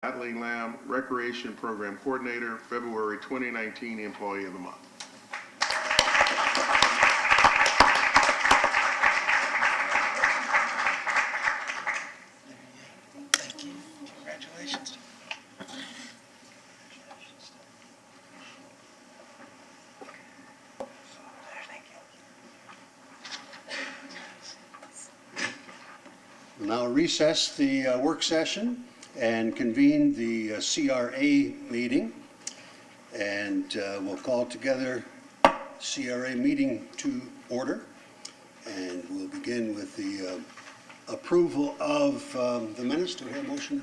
Natalie Lamb, Recreation Program Coordinator, February 2019 Employee of the Month. Thank you. Congratulations. We'll now recess the work session and convene the CRA meeting. And we'll call together CRA meeting to order. And we'll begin with the approval of the minutes. Do we have a motion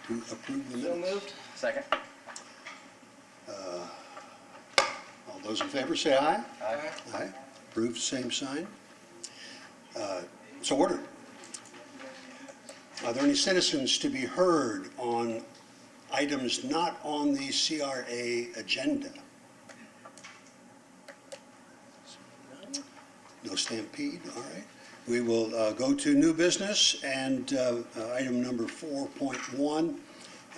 to approve the minutes? So moved. Second. All those in favor say aye. Aye. Aye. Approved, same sign. So ordered. Are there any citizens to be heard on items not on the CRA agenda? No stampede, all right. We will go to new business and item number 4.1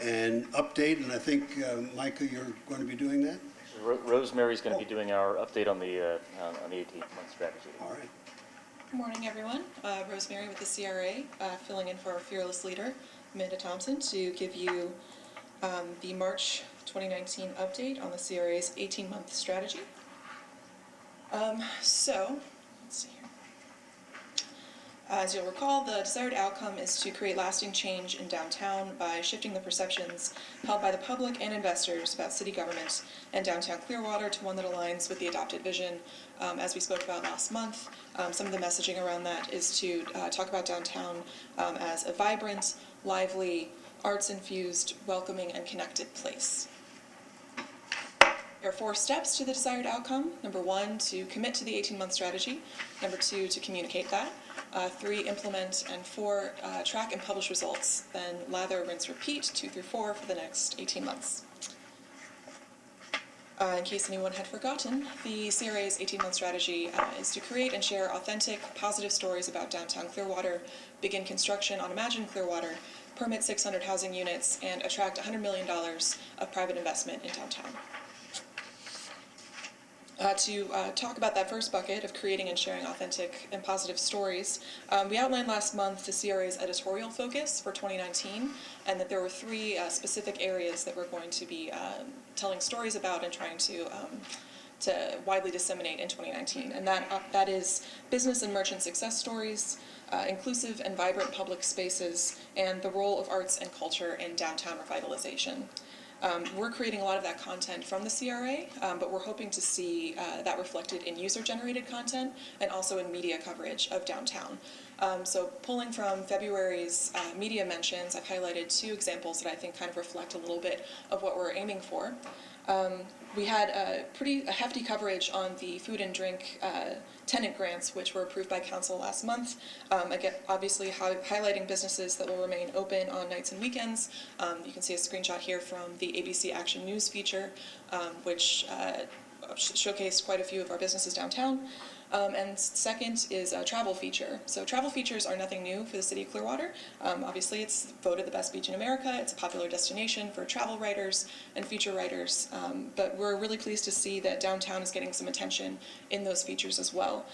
and update, and I think, Micah, you're going to be doing that? Rosemary's going to be doing our update on the 18-month strategy. All right. Good morning, everyone. Rosemary with the CRA, filling in for our fearless leader, Amanda Thompson, to give you the March 2019 update on the CRA's 18-month strategy. So, let's see here. As you'll recall, the desired outcome is to create lasting change in downtown by shifting the perceptions held by the public and investors about city government and downtown Clearwater to one that aligns with the adopted vision. As we spoke about last month, some of the messaging around that is to talk about downtown as a vibrant, lively, arts-infused, welcoming, and connected place. There are 4 steps to the desired outcome. Number 1, to commit to the 18-month strategy. Number 2, to communicate that. 3, implement, and 4, track and publish results. Then lather, rinse, repeat, 2 through 4 for the next 18 months. In case anyone had forgotten, the CRA's 18-month strategy is to create and share authentic, positive stories about downtown Clearwater, begin construction on Imagine Clearwater, permit 600 housing units, and attract $100 million of private investment in downtown. To talk about that first bucket of creating and sharing authentic and positive stories, we outlined last month the CRA's editorial focus for 2019, and that there were 3 specific areas that we're going to be telling stories about and trying to widely disseminate in 2019. And that is business and merchant success stories, inclusive and vibrant public spaces, and the role of arts and culture in downtown revitalization. We're creating a lot of that content from the CRA, but we're hoping to see that reflected in user-generated content and also in media coverage of downtown. So pulling from February's media mentions, I've highlighted 2 examples that I think kind of reflect a little bit of what we're aiming for. We had a hefty coverage on the food and drink tenant grants, which were approved by council last month. Again, obviously highlighting businesses that will remain open on nights and weekends. You can see a screenshot here from the ABC Action News feature, which showcased quite a few of our businesses downtown. And second is a travel feature. So travel features are nothing new for the city of Clearwater. Obviously it's voted the best beach in America. It's a popular destination for travel writers and feature writers. But we're really pleased to see that downtown is getting some attention in those features as well.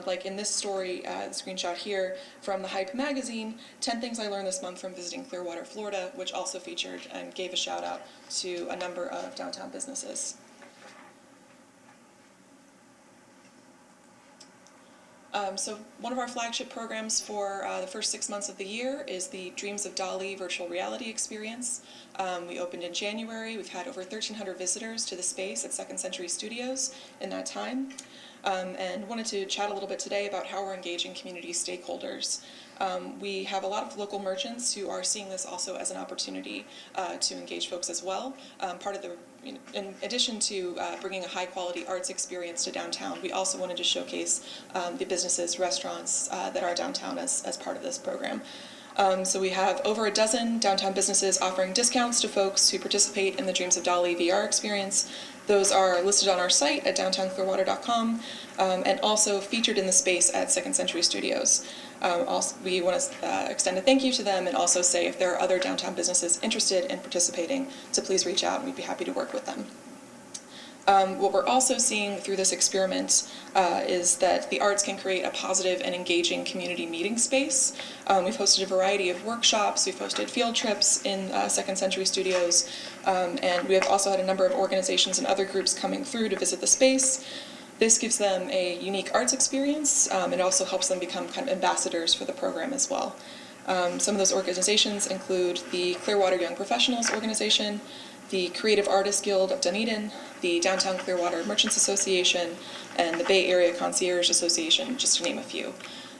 Like in this story, the screenshot here from the Hype magazine, 10 things I learned this month from visiting Clearwater, Florida, which also featured and gave a shout out to a number of downtown businesses. So one of our flagship programs for the first 6 months of the year is the Dreams of Dali virtual reality experience. We opened in January. We've had over 1,300 visitors to the space at Second Century Studios in that time. And wanted to chat a little bit today about how we're engaging community stakeholders. We have a lot of local merchants who are seeing this also as an opportunity to engage folks as well. In addition to bringing a high-quality arts experience to downtown, we also wanted to showcase the businesses, restaurants that are downtown as part of this program. So we have over a dozen downtown businesses offering discounts to folks who participate in the Dreams of Dali VR experience. Those are listed on our site at downtownclearwater.com and also featured in the space at Second Century Studios. Also, we want to extend a thank you to them and also say if there are other downtown businesses interested in participating, to please reach out and we'd be happy to work with them. What we're also seeing through this experiment is that the arts can create a positive and engaging community meeting space. We've hosted a variety of workshops, we've hosted field trips in Second Century Studios, and we have also had a number of organizations and other groups coming through to visit the space. This gives them a unique arts experience. It also helps them become kind of ambassadors for the program as well. Some of those organizations include the Clearwater Young Professionals Organization, the Creative Artists Guild of Dunedin, the Downtown Clearwater Merchants Association, and the Bay Area Concierge Association, just to name a few.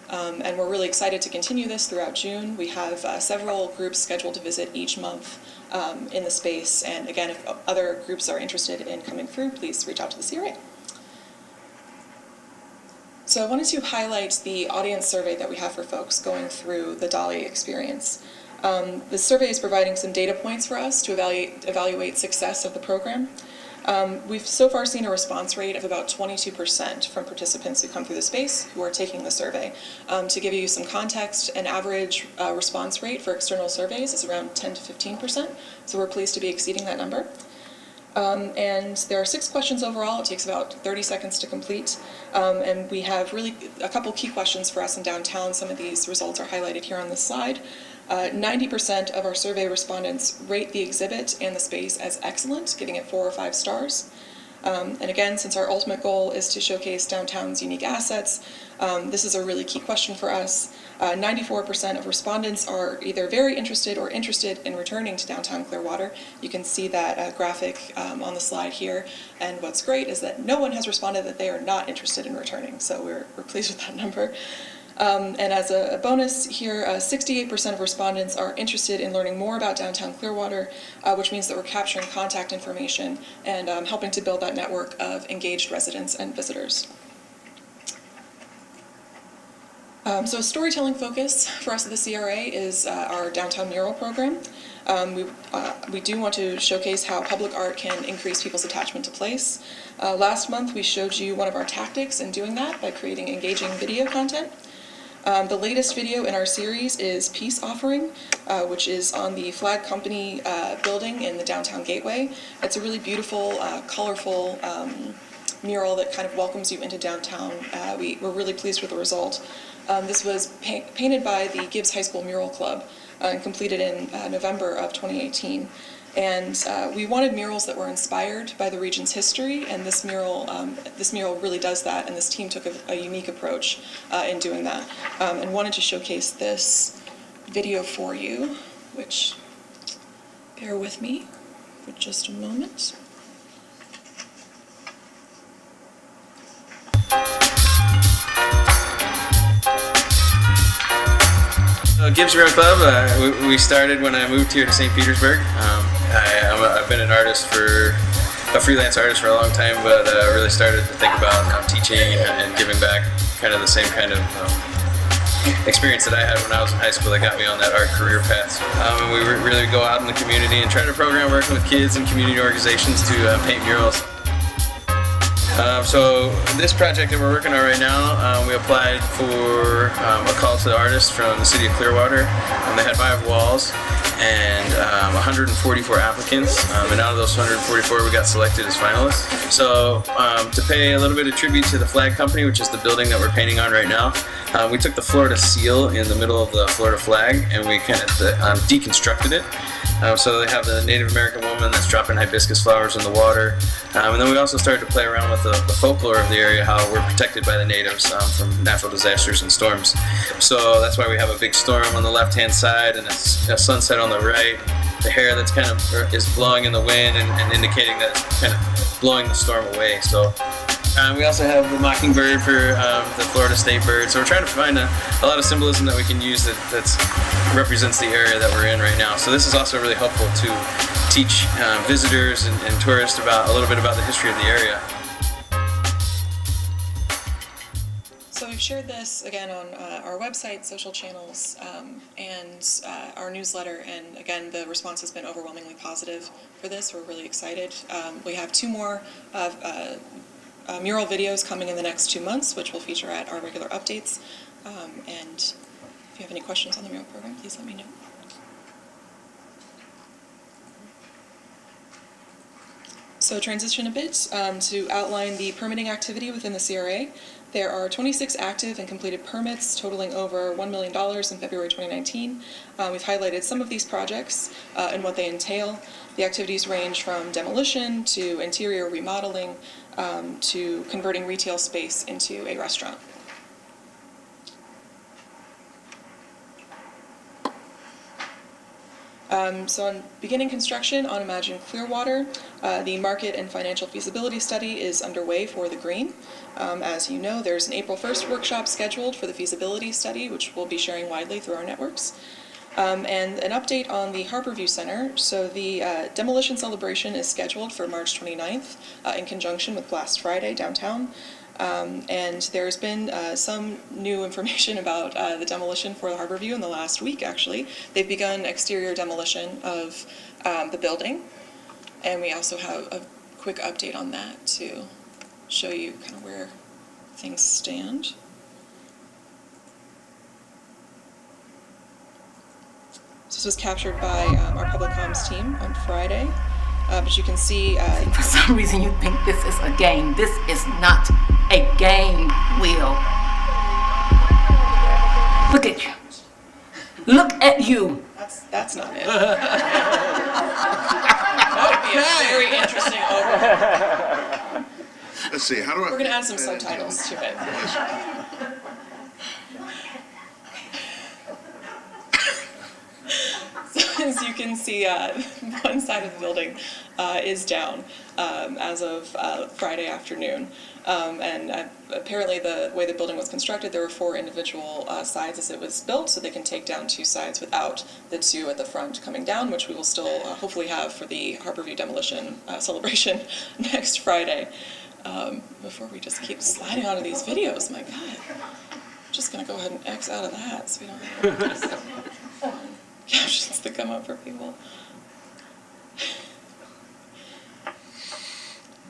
And we're really excited to continue this throughout June. We have several groups scheduled to visit each month in the space, and again, if other groups are interested in coming through, please reach out to the CRA. So I wanted to highlight the audience survey that we have for folks going through the Dolly experience. The survey is providing some data points for us to evaluate success of the program. We've so far seen a response rate of about 22% from participants who come through the space who are taking the survey. To give you some context, an average response rate for external surveys is around 10 to 15%, so we're pleased to be exceeding that number. And there are 6 questions overall. It takes about 30 seconds to complete. And we have really a couple key questions for us in downtown. Some of these results are highlighted here on this slide. 90% of our survey respondents rate the exhibit and the space as excellent, giving it 4 or 5 stars. And again, since our ultimate goal is to showcase downtown's unique assets, this is a really key question for us. 94% of respondents are either very interested or interested in returning to downtown Clearwater. You can see that graphic on the slide here. And what's great is that no one has responded that they are not interested in returning. So we're pleased with that number. And as a bonus here, 68% of respondents are interested in learning more about downtown Clearwater, which means that we're capturing contact information and helping to build that network of engaged residents and visitors. So a storytelling focus for us at the CRA is our downtown mural program. We do want to showcase how public art can increase people's attachment to place. Last month we showed you one of our tactics in doing that by creating engaging video content. The latest video in our series is Peace Offering, which is on the Flag Company building in the downtown gateway. It's a really beautiful, colorful mural that kind of welcomes you into downtown. We're really pleased with the result. This was painted by the Gibbs High School Mural Club and completed in November of 2018. And we wanted murals that were inspired by the region's history, and this mural really does that, and this team took a unique approach in doing that, and wanted to showcase this video for you, which, bear with me for just a moment. Gibbs Mural Club, we started when I moved here to St. Petersburg. I've been an artist a freelance artist for a long time, but really started to think about teaching and giving back, kind of the same kind of experience that I had when I was in high school that got me on that art career path. And we really go out in the community and try to program working with kids and community organizations to paint murals. So this project that we're working on right now, we applied for a call to the artists from the city of Clearwater. They had 5 walls and 144 applicants, and out of those 144 we got selected as finalists. So to pay a little bit of tribute to the Flag Company, which is the building that we're painting on right now, we took the Florida seal in the middle of the Florida flag and we kind of deconstructed it. So they have the Native American woman that's dropping hibiscus flowers in the water. And then we also started to play around with the folklore of the area, how we're protected by the natives from natural disasters and storms. So that's why we have a big storm on the left-hand side and a sunset on the right. The hair that's kind of is blowing in the wind and indicating that it's kind of blowing the storm away. So we also have the mockingbird for the Florida state bird. So we're trying to find a lot of symbolism that we can use that represents the area that we're in right now. So this is also really helpful to teach visitors and tourists a little bit about the history of the area. So we've shared this again on our website, social channels, and our newsletter, and again, the response has been overwhelmingly positive for this. We're really excited. We have 2 more mural videos coming in the next 2 months, which will feature at our regular updates. And if you have any questions on the mural program, please let me know. So transition a bit to outline the permitting activity within the CRA. There are 26 active and completed permits totaling over $1 million in February 2019. We've highlighted some of these projects and what they entail. The activities range from demolition to interior remodeling to converting retail space into a restaurant. So on beginning construction on Imagine Clearwater, the market and financial feasibility study is underway for the green. As you know, there's an April 1st workshop scheduled for the feasibility study, which we'll be sharing widely through our networks. And an update on the Harborview Center. So the demolition celebration is scheduled for March 29th in conjunction with Blast Friday downtown. And there's been some new information about the demolition for the Harborview in the last week, actually. They've begun exterior demolition of the building, and we also have a quick update on that to show you kind of where things stand. This was captured by our public comms team on Friday, but you can see... For some reason you think this is a game. This is not a game, Will. Look at you. Look at you. That's not it. That would be a very interesting overview. Let's see, how do I? We're going to add some subtitles to it. So as you can see, one side of the building is down as of Friday afternoon. And apparently the way the building was constructed, there were 4 individual sides as it was built, so they can take down 2 sides without the 2 at the front coming down, which we will still hopefully have for the Harborview demolition celebration next Friday. Before we just keep sliding onto these videos, my God. I'm just going to go ahead and X out of that so we don't have captions that come up for people.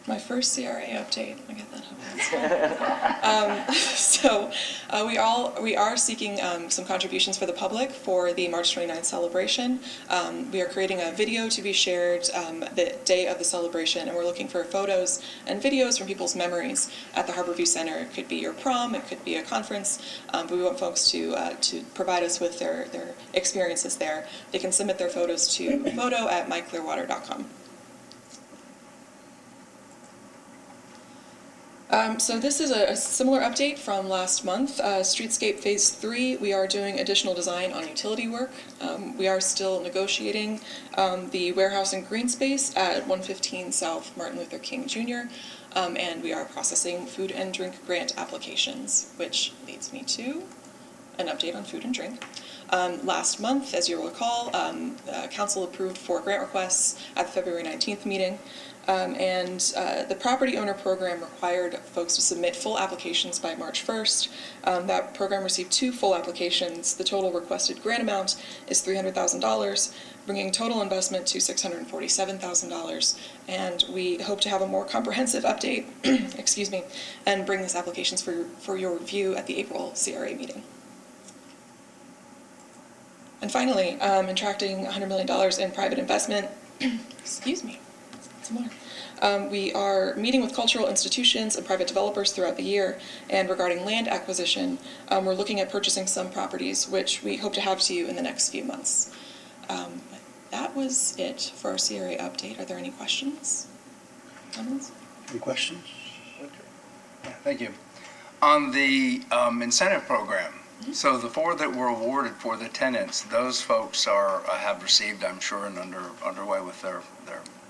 My first CRA update. I get that. So we are seeking some contributions for the public for the March 29th celebration. We are creating a video to be shared the day of the celebration, and we're looking for photos and videos from people's memories at the Harborview Center. It could be your prom, it could be a conference, but we want folks to provide us with their experiences there. They can submit their photos to photo@myclearwater.com. So this is a similar update from last month. Streetscape Phase 3, we are doing additional design on utility work. We are still negotiating the warehouse and green space at 115 South Martin Luther King Jr., and we are processing food and drink grant applications, which leads me to an update on food and drink. Last month, as you'll recall, Council approved 4 grant requests at the February 19th meeting. And the property owner program required folks to submit full applications by March 1st. That program received 2 full applications. The total requested grant amount is $300,000, bringing total investment to $647,000. And we hope to have a more comprehensive update, excuse me, and bring these applications for your review at the April CRA meeting. And finally, attracting $100 million in private investment, excuse me. We are meeting with cultural institutions and private developers throughout the year, and regarding land acquisition, we're looking at purchasing some properties, which we hope to have to you in the next few months. That was it for our CRA update. Are there any questions? Comments? Any questions? Yeah, thank you. On the incentive program, so the 4 that were awarded for the tenants, those folks have received, I'm sure, and underway with their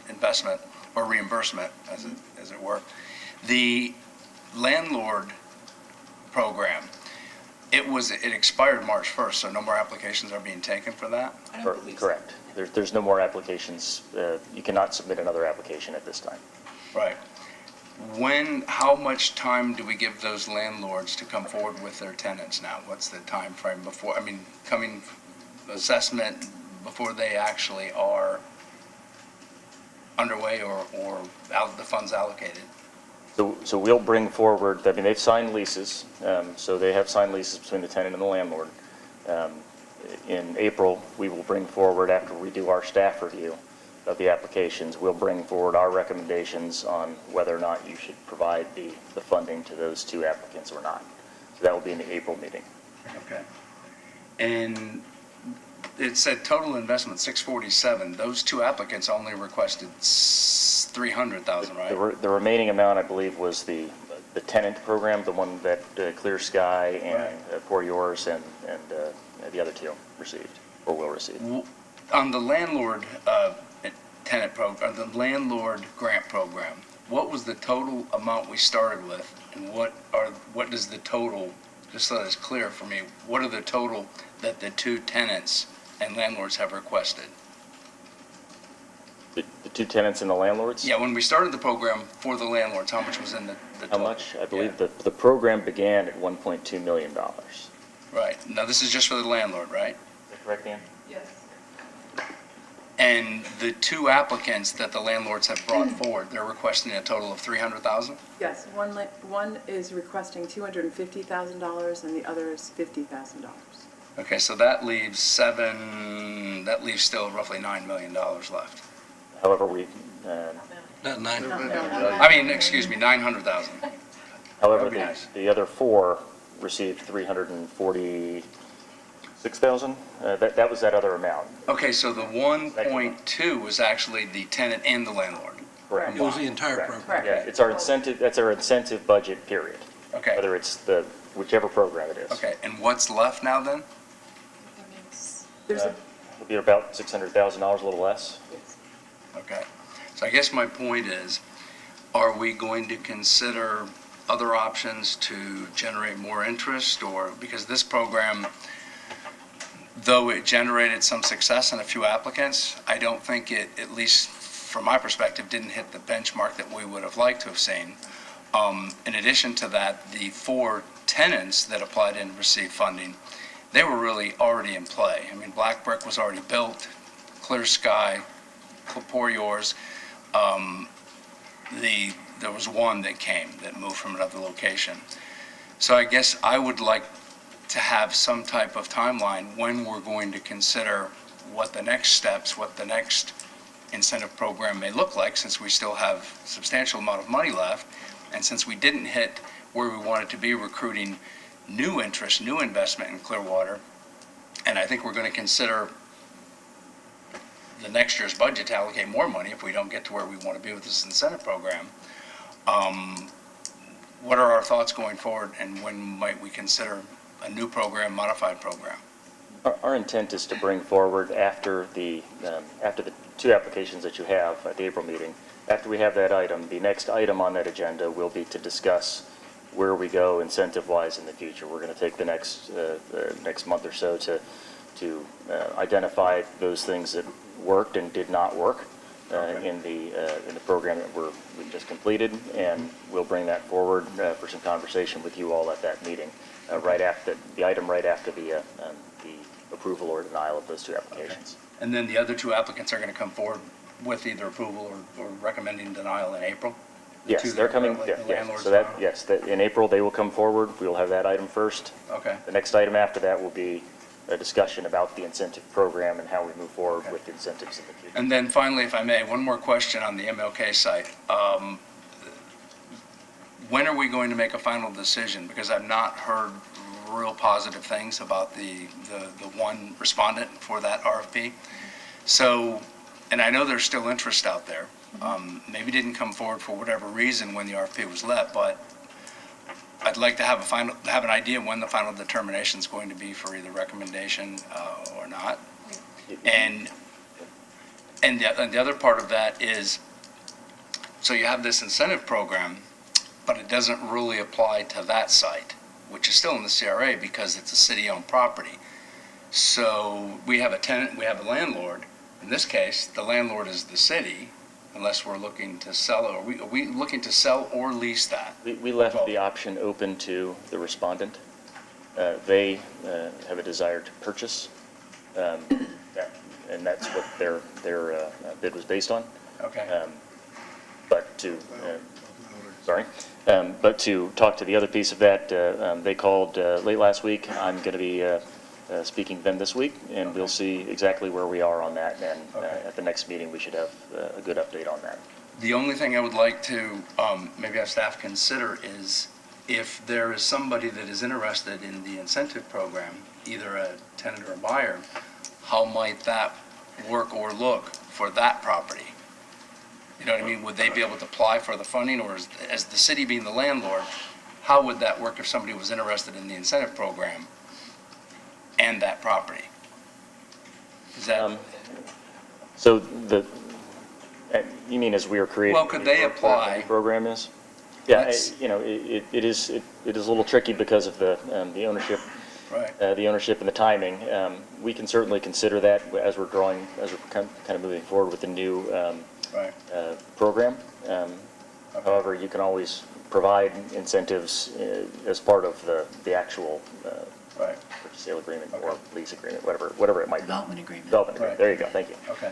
investment or reimbursement, as it were. The landlord program, it expired March 1st, so no more applications are being taken for that? I don't believe so. Correct. There's no more applications. You cannot submit another application at this time. Right. how much time do we give those landlords to come forward with their tenants now? What's the time frame before, coming assessment before they actually are underway or out the funds allocated? So we'll bring forward, they've signed leases, so they have signed leases between the tenant and the landlord. In April, we will bring forward, after we do our staff review of the applications, we'll bring forward our recommendations on whether or not you should provide the funding to those two applicants or not. So that will be in the April meeting. Okay. And it said total investment 647. Those two applicants only requested 300,000, right? The remaining amount, I believe, was the tenant program, the one that Clear Sky and For Yours and the other two received or will receive. On the landlord tenant program, the landlord grant program, what was the total amount we started with, and what does the total, just so that it's clear for me, what are the total that the two tenants and landlords have requested? The two tenants and the landlords? Yeah, when we started the program for the landlords, how much was in the How total? much? I believe the program began at $1.2 million. Is Right. Now, this is just for the landlord, right? that correct, Dan? Yes. And the two applicants that the landlords have brought forward, they're requesting a total of 300,000? Yes, one is requesting $250,000 and the other is $50,000. Okay, so that leaves still roughly $9 million left. However, we, Not 9. I mean, excuse me, 900,000. however, That'd be nice. the other four received 346,000. That was that other amount. Okay, so the 1.2 was actually the tenant and the landlord. Correct. It was the entire Correct. program. Correct. Yeah, it's our incentive, that's our incentive budget, period. Okay, Whether it's whichever program it is. okay, and what's left now then? That makes, There's a, It'll be about $600,000, a little less. Okay, so I guess my point is, are we going to consider other options to generate more interest, or, because this program, though it generated some success in a few applicants, I don't think it, at least from my perspective, didn't hit the benchmark that we would have liked to have seen. In addition to that, the four tenants that applied and received funding, they were really already in play. I mean, Black Brick was already built, Clear Sky, For Yours. There was one that moved from another location. So I guess I would like to have some type of timeline when we're going to consider what the next steps, what the next incentive program may look like, since we still have a substantial amount of money left, and since we didn't hit where we wanted to be recruiting new interest, new investment in Clearwater. And I think we're going to consider the next year's budget to allocate more money if we don't get to where we want to be with this incentive program. What are our thoughts going forward, and when might we consider a new program, modified program? Our intent is to bring forward after the two applications that you have at the April meeting, after we have that item, the next item on that agenda will be to discuss where we go incentive-wise in the future. We're going to take the next month or so to identify those things that worked and did not work in the program that we just completed, and we'll bring that forward for some conversation with you all at that meeting, right after the item, right after the approval or denial of those two applications. Okay. And then the other two applicants are going to come forward with either approval or recommending denial in April? Yes, they're coming, The yeah, landlords so that, are- yes, in April, they will come forward. We'll have that item first. Okay. The next item after that will be a discussion about the incentive program and how we move forward Okay. with incentives in the future. And then finally, if I may, one more question on the MLK site. When are we going to make a final decision? Because I've not heard real positive things about the one respondent for that RFP. So, and I know there's still interest out there. Maybe didn't come forward for whatever reason when the RFP was let, but I'd like to have an idea when the final determination is going to be for either recommendation or not. And the other part of that is, so you have this incentive program, but it doesn't really apply to that site, which is still in the CRA because it's a city-owned property. So we have a tenant, we have a landlord. In this case, the landlord is the city, unless we're looking to sell it. Are we looking to sell or lease that? We left the option open to the respondent. They have a desire to purchase, and that's what their bid was based on. Okay. But to, but to talk to the other piece of that, they called late last week. I'm going to be speaking to them this week, and we'll see exactly where we are on that. And at the next meeting, we should have a good update on that. The only thing I would like to maybe have staff consider is if there is somebody that is interested in the incentive program, either a tenant or a buyer, how might that work or look for that property? You know what I mean? Would they be able to apply for the funding, or as the city being the landlord, how would that work if somebody was interested in the incentive program and that property? Is that, So you mean as we are creating? Well, could they apply? The program is? Yeah, Let's- it is a little tricky because of the ownership. Right. The ownership and the timing. We can certainly consider that as we're kind of moving forward with the new Right. program. However, you can always provide incentives as part of the actual Right. purchase sale agreement or lease agreement, whatever it might be. Development agreement. Development agreement. Right. There you go. Thank you. Okay.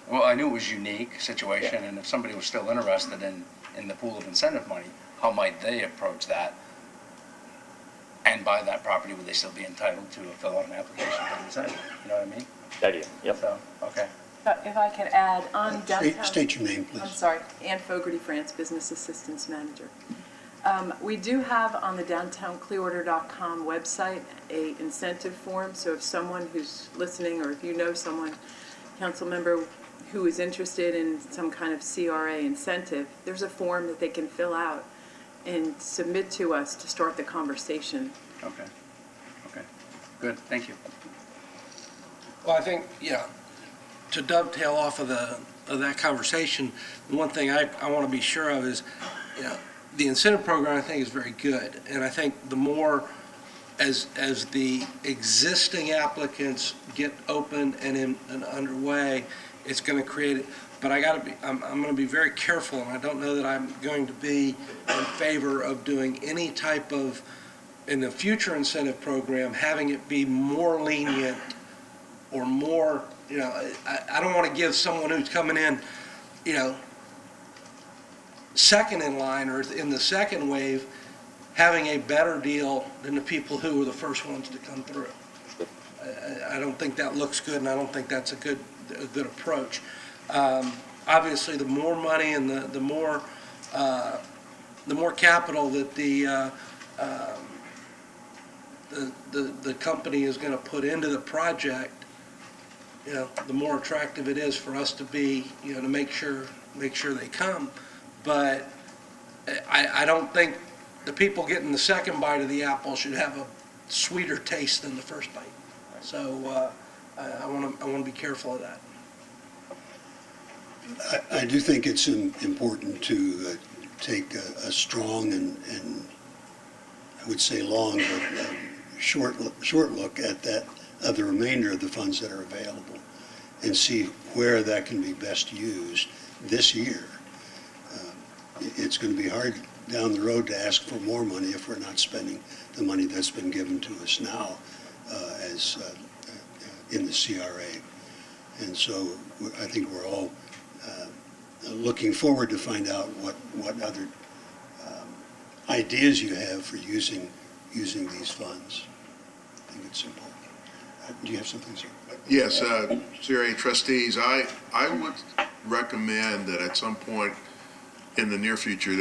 Well, I knew it was a unique situation, and if somebody was still interested in the pool of incentive money, how might they approach that and buy that property? Would they still be entitled to fill out an application for the incentive? You know what I mean? Idea. Yep. So, okay. If I could add, on downtown. State your name, I'm please. sorry, Ann Fogarty, France, Business Assistance Manager. We do have on the downtownclearwater.com website a incentive form, so if someone who's listening, or if you know someone, council member, who is interested in some kind of CRA incentive, there's a form that they can fill out and submit to us to start the conversation. Okay. Okay. Good. Thank you. Well, I think, to dovetail off of that conversation, the one thing I want to be sure of is, the incentive program, I think, is very good. And I think the more, as the existing applicants get open and underway, it's going to create it. But I'm going to be very careful, and I don't know that I'm going to be in favor of doing any type of, in the future incentive program, having it be more lenient or more, I don't want to give someone who's coming in, second in line or in the second wave, having a better deal than the people who were the first ones to come through. I don't think that looks good, and I don't think that's a good approach. Obviously, the more money and the more capital that the company is going to put into the project, the more attractive it is for us to be, to make sure they come. But I don't think the people getting the second bite of the apple should have a sweeter taste than the first bite. So I want to be careful of that. I do think it's important to take a strong and I would say long, but short look at the remainder of the funds that are available and see where that can be best used this year. It's going to be hard down the road to ask for more money if we're not spending the money that's been given to us now as in the CRA. And so I think we're all looking forward to find out what other ideas you have for using these funds. I think it's important. Do you have something, sir? Yes, CRA trustees, I would recommend that at some point in the near future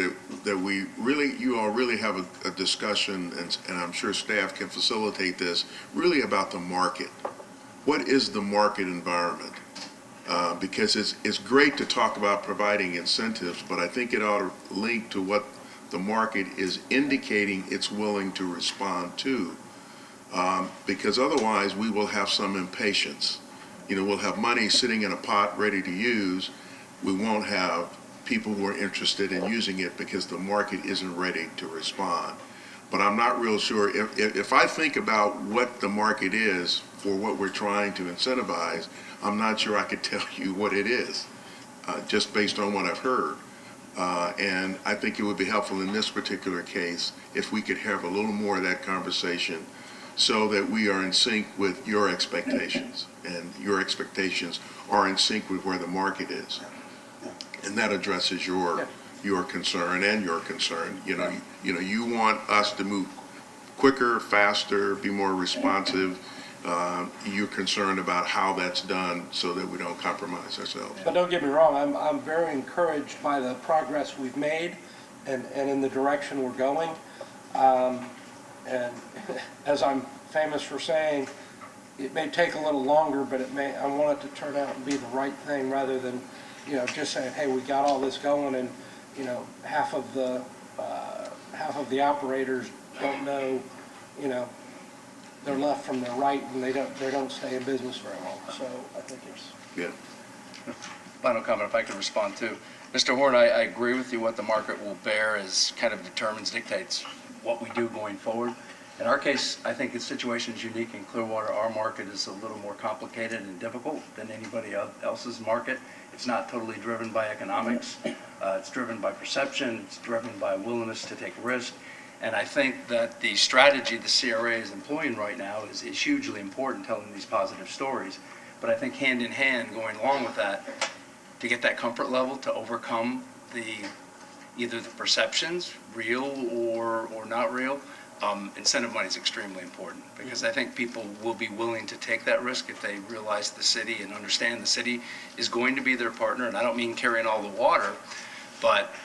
that you all really have a discussion, and I'm sure staff can facilitate this, really about the market. What is the market environment? Because it's great to talk about providing incentives, but I think it ought to link to what the market is indicating it's willing to respond to. Because otherwise we will have some impatience. We'll have money sitting in a pot ready to use. We won't have people who are interested in using it because the market isn't ready to respond. But I'm not real sure. If I think about what the market is for what we're trying to incentivize, I'm not sure I could tell you what it is. just based on what I've heard. And I think it would be helpful in this particular case if we could have a little more of that conversation so that we are in sync with your expectations, and your expectations are in sync with where the market is. And that addresses your concern and your concern. You know, you want us to move quicker, faster, be more responsive. You're concerned about how that's done so that we don't compromise ourselves. But don't get me wrong, I'm very encouraged by the progress we've made and in the direction we're going. And as I'm famous for saying, it may take a little longer, but I want it to turn out and be the right thing rather than, just saying, hey, we got all this going and, half of the operators don't know, they're left from their right and they don't stay in business very long. So I think it's. Yeah. Final comment, if I could respond too. Mr. Horn, I agree with you. What the market will bear is kind of dictates what we do going forward. In our case, I think the situation is unique in Clearwater. Our market is a little more complicated and difficult than anybody else's market. It's not totally driven by economics. It's driven by perception. It's driven by willingness to take risk. And I think that the strategy the CRA is employing right now is hugely important, telling these positive stories. But I think hand in hand, going along with that, to get that comfort level to overcome either the perceptions, real or not real, incentive money is extremely important, because I think people will be willing to take that risk if they realize the city and understand the city is going to be their partner. And I don't mean carrying all the water, but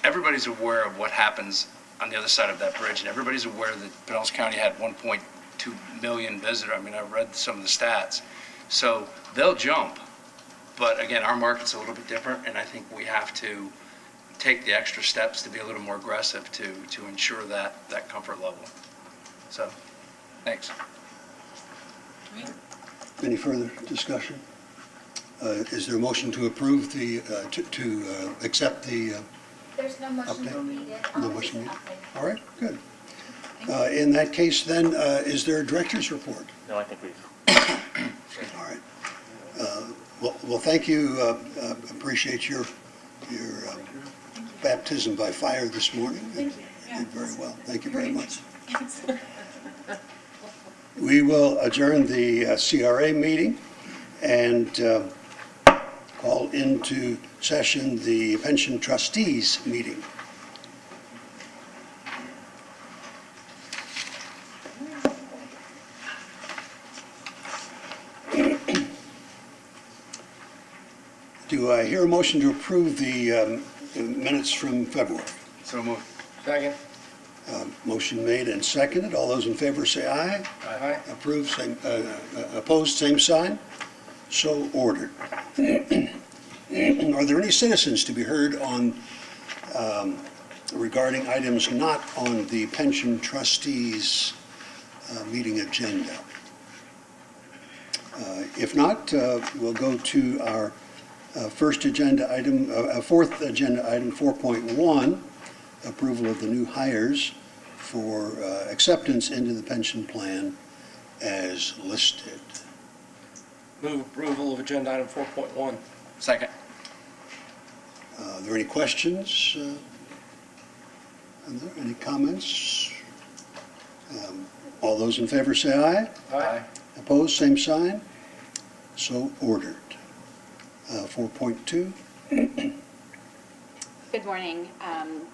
everybody's aware of what happens on the other side of that bridge, and everybody's aware that Pinellas County had 1.2 million visitors. I mean, I read some of the stats. So they'll jump, but again, our market's a little bit different, and I think we have to take the extra steps to be a little more aggressive to ensure that comfort level. So, thanks. Any further discussion? Is there a motion to approve to accept the There's no motion update? needed. No motion needed? All right, good. In that case, then, is there a director's report? No, I think we've. All right. Well, thank you. Appreciate your baptism by fire this morning. Thank you. You did very well. Thank you very much. We will adjourn the CRA meeting and call into session the pension trustees meeting. Do I hear a motion to approve the minutes from February? So moved. Second. Motion made and seconded. All those in favor say aye. Aye. Approved, opposed, same sign. So ordered. Are there any citizens to be heard on regarding items not on the pension trustees meeting agenda? If not, we'll go to our fourth agenda item, 4.1, approval of the new hires for acceptance into the pension plan as listed. Move approval of agenda item 4.1. Second. Are there any questions? Are there any comments? All those in favor say aye. Aye. Opposed, same sign. So ordered. 4.2. Good morning.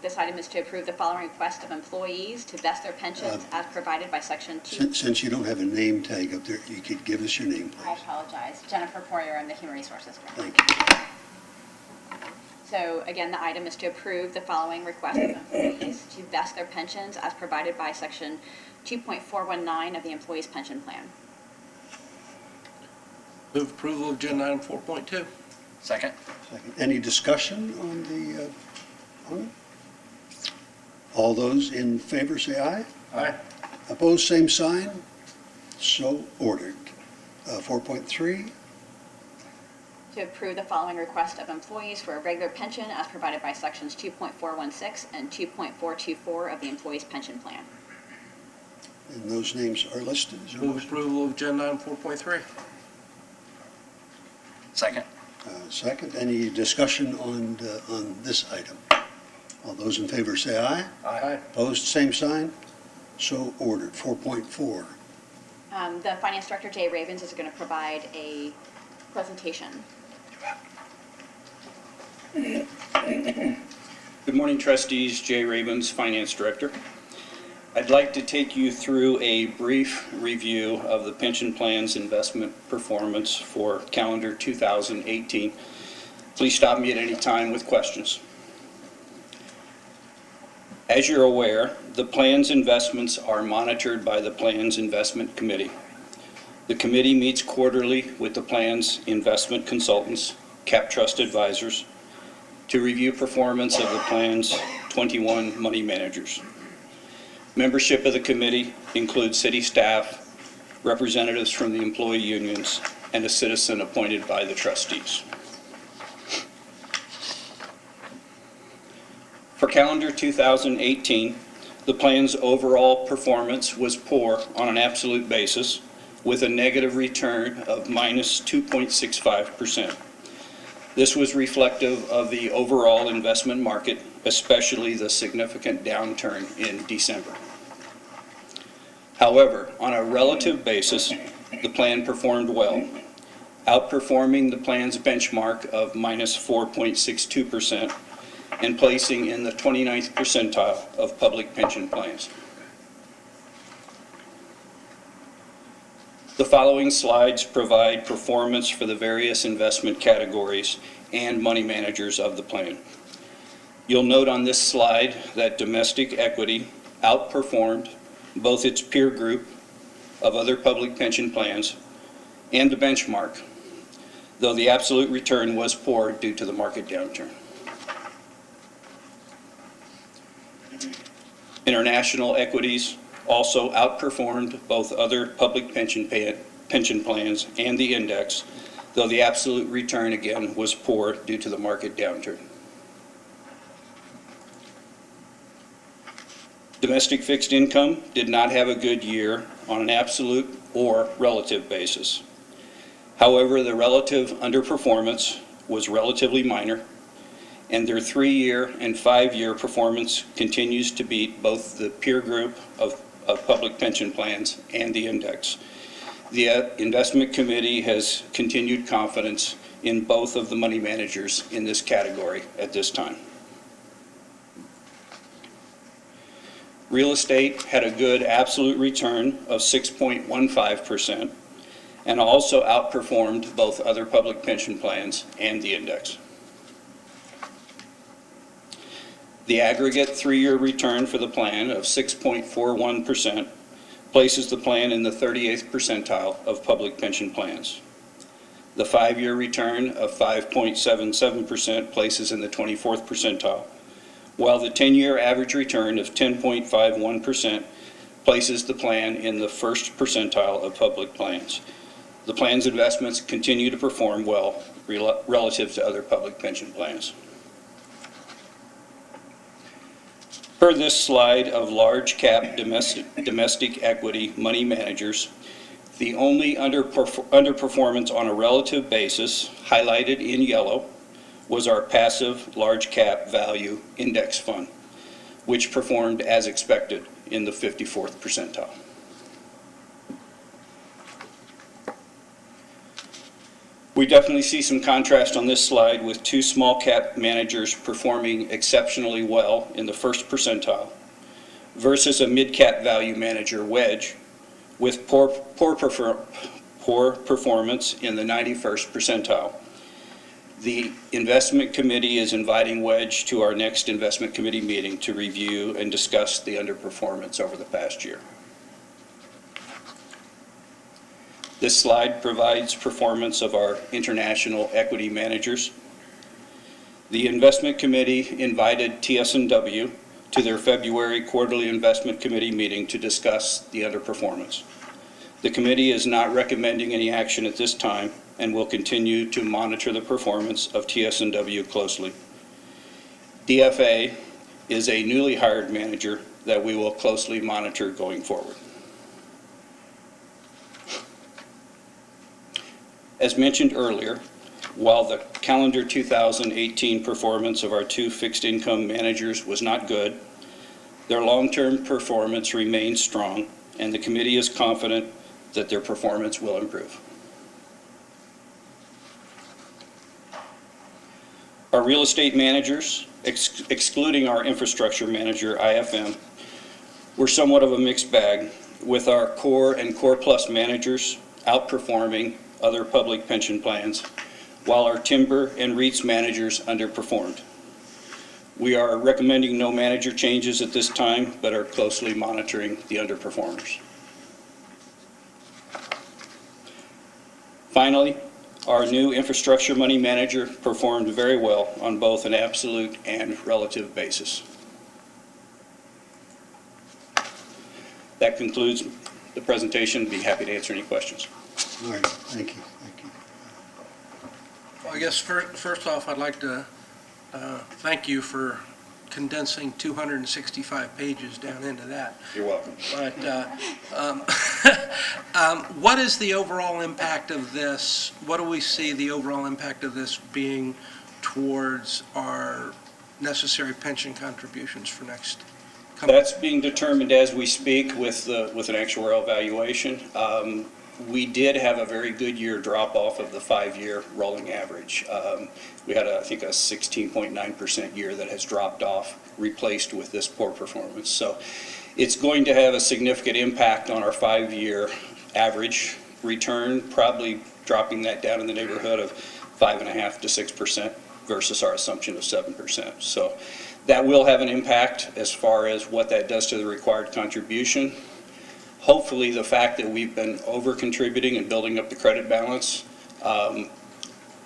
This item is to approve the following request of employees to vest their pensions as provided by Section 2. Since you don't have a name tag up there, you could give us your name, I please. apologize. Jennifer Poirier, I'm the Human Resources Director. Thank you. So again, the item is to approve the following request of employees to vest their pensions as provided by Section 2.419 of the Employees Pension Plan. Move approval of agenda item 4.2. Second. Second. Any discussion on the, on it? All those in favor say aye. Aye. Opposed, same sign. So ordered. 4.3. To approve the following request of employees for a regular pension as provided by Sections 2.416 and 2.424 of the Employees Pension Plan. And those names are listed. Is there a Move motion? approval of agenda item 4.3. Second. Second, any discussion on this item? All those in favor say aye. Aye. Opposed, same sign. So ordered. 4.4. The Finance Director, Jay Ravens, is going to provide a presentation. Good morning, trustees. Jay Ravens, Finance Director. I'd like to take you through a brief review of the pension plan's investment performance for calendar 2018. Please stop me at any time with questions. As you're aware, the plan's investments are monitored by the plan's investment committee. The committee meets quarterly with the plan's investment consultants, cap trust advisors, to review performance of the plan's 21 money managers. Membership of the committee includes city staff, representatives from the employee unions, and a citizen appointed by the trustees. For calendar 2018, the plan's overall performance was poor on an absolute basis, with a negative return of minus 2.65%. This was reflective of the overall investment market, especially the significant downturn in December. However, on a relative basis, the plan performed well, outperforming the plan's benchmark of minus 4.62% and placing in the 29th percentile of public pension plans. The following slides provide performance for the various investment categories and money managers of the plan. You'll note on this slide that domestic equity outperformed both its peer group of other public pension plans and the benchmark, though the absolute return was poor due to the market downturn. International equities also outperformed both other public pension plans and the index, though the absolute return again was poor due to the market downturn. Domestic fixed income did not have a good year on an absolute or relative basis. However, the relative underperformance was relatively minor, and their 3-year and 5-year performance continues to beat both the peer group of public pension plans and the index. The investment committee has continued confidence in both of the money managers in this category at this time. Real estate had a good absolute return of 6.15% and also outperformed both other public pension plans and the index. The aggregate 3-year return for the plan of 6.41% places the plan in the 38th percentile of public pension plans. The 5-year return of 5.77% places in the 24th percentile, while the 10-year average return of 10.51% places the plan in the 1st percentile of public plans. The plan's investments continue to perform well relative to other public pension plans. Per this slide of large cap domestic equity money managers, the only underperformance on a relative basis, highlighted in yellow, was our passive large cap value index fund, which performed as expected in the 54th percentile. We definitely see some contrast on this slide with 2 small cap managers performing exceptionally well in the 1st percentile versus a mid cap value manager wedge with poor performance in the 91st percentile. The investment committee is inviting wedge to our next investment committee meeting to review and discuss the underperformance over the past year. This slide provides performance of our international equity managers. The investment committee invited TS&W to their February quarterly investment committee meeting to discuss the underperformance. The committee is not recommending any action at this time and will continue to monitor the performance of TS&W closely. DFA is a newly hired manager that we will closely monitor going forward. As mentioned earlier, while the calendar 2018 performance of our 2 fixed income managers was not good. Their long-term performance remains strong, and the committee is confident that their performance will improve. Our real estate managers, excluding our infrastructure manager, IFM, were somewhat of a mixed bag, with our core and core plus managers outperforming other public pension plans, while our timber and REITs managers underperformed. We are recommending no manager changes at this time, but are closely monitoring the underperformers. Finally, our new infrastructure money manager performed very well on both an absolute and relative basis. That concludes the presentation. Be happy to answer any questions. All right, thank you, thank you. Well, I guess first off, I'd like to thank you for condensing 265 pages down into that. You're welcome. But what is the overall impact of this? What do we see the overall impact of this being towards our necessary pension contributions for next coming? That's being determined as we speak with an actuarial valuation. We did have a very good year drop off of the 5-year rolling average. We had, I think, a 16.9% year that has dropped off, replaced with this poor performance. So it's going to have a significant impact on our 5-year average return, probably dropping that down in the neighborhood of 5.5% to 6% versus our assumption of 7%. So that will have an impact as far as what that does to the required contribution. Hopefully, the fact that we've been over-contributing and building up the credit balance,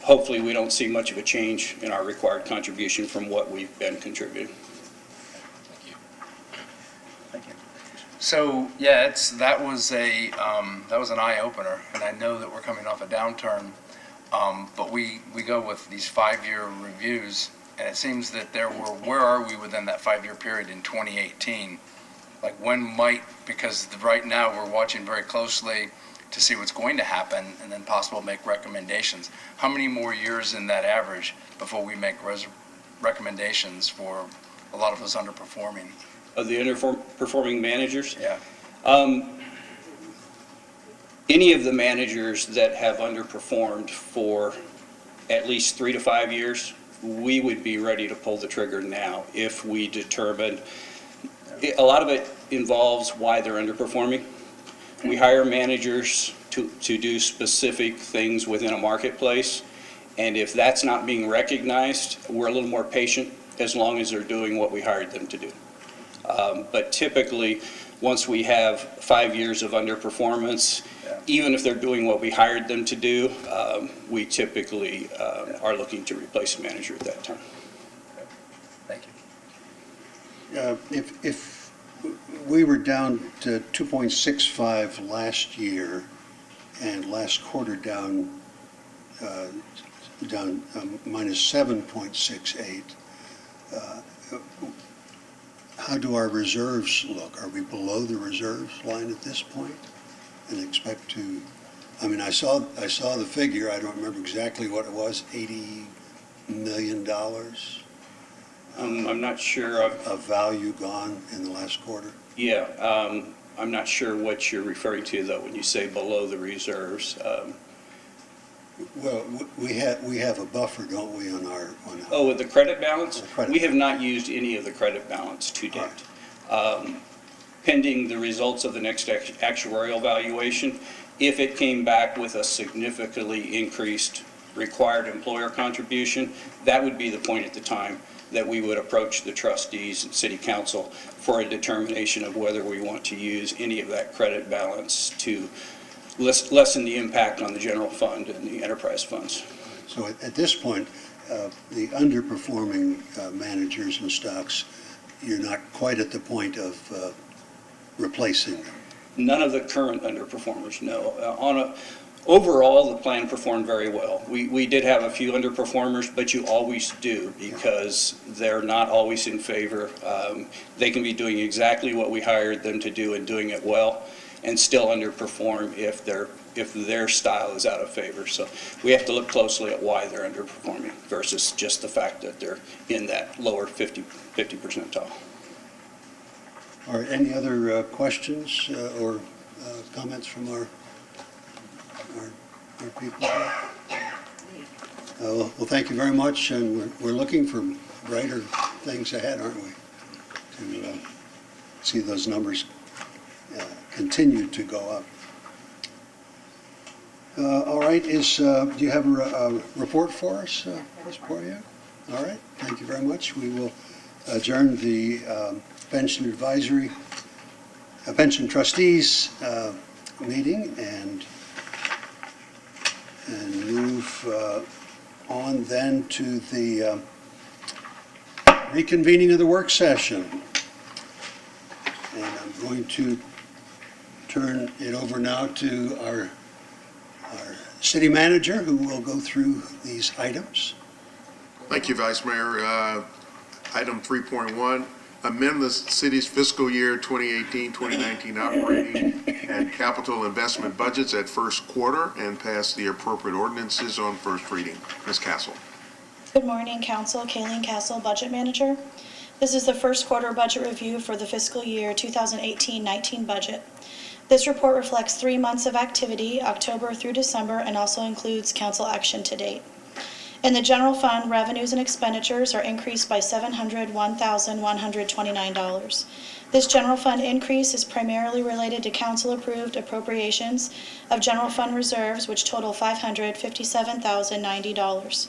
hopefully we don't see much of a change in our required contribution from what we've been contributing. Thank you. So, yeah, that was an eye-opener, and I know that we're coming off a downturn, but we go with these 5-year reviews, and it seems that where are we within that 5-year period in 2018? Like when might, because right now we're watching very closely to see what's going to happen and then possible make recommendations. How many more years in that average before we make recommendations for a lot of us underperforming? Of the underperforming managers? Yeah. Any of the managers that have underperformed for at least 3 to 5 years, we would be ready to pull the trigger now if we determined. A lot of it involves why they're underperforming. We hire managers to do specific things within a marketplace, and if that's not being recognized, we're a little more patient as long as they're doing what we hired them to do. But typically, once we have 5 years of underperformance, even if they're doing what we hired them to do, we typically are looking to replace a manager at that time. Thank you. If we were down to 2.65 last year, and last quarter down minus 7.68, how do our reserves look? Are we below the reserves line at this point? And expect to, I mean, I saw the figure, I don't remember exactly what it was, $80 million I'm not sure of value gone in the last quarter? Yeah, I'm not sure what you're referring to, though, when you say below the reserves. Well, we have a buffer, don't we, on our... Oh, with the credit balance? The credit We have not used any of the credit balance to date. Pending the results of the next actuarial valuation, if it came back with a significantly increased required employer contribution, that would be the point at the time that we would approach the trustees and city council for a determination of whether we want to use any of that credit balance to lessen the impact on the general fund and the enterprise funds. So at this point, the underperforming managers and stocks, you're not quite at the point of replacing them? None of the current underperformers, no. Overall, the plan performed very well. We did have a few underperformers, but you always do because they're not always in favor. They can be doing exactly what we hired them to do and doing it well. and still underperform if their style is out of favor. So we have to look closely at why they're underperforming versus just the fact that they're in that lower 50 percentile. All right, any other questions or comments from our people here? Well, thank you very much, and we're looking for brighter things ahead, aren't we? To see those numbers continue to go up. All right, do you have a report for us, Ms. Poirier? All right, thank you very much. We will adjourn the pension trustees meeting and move on then to the reconvening of the work session. And I'm going to turn it over now to our city manager, who will go through these items. Thank you, Vice Mayor. Item 3.1, amend the city's fiscal year 2018-2019 operating and capital investment budgets at first quarter and pass the appropriate ordinances on first reading. Ms. Castle. Good morning, Council. Kayleen Castle, Budget Manager. This is the first quarter budget review for the fiscal year 2018-19 budget. This report reflects 3 months of activity, October through December, and also includes council action to date. In the general fund, revenues and expenditures are increased by $701,129. This general fund increase is primarily related to council-approved appropriations of general fund reserves, which total $557,090.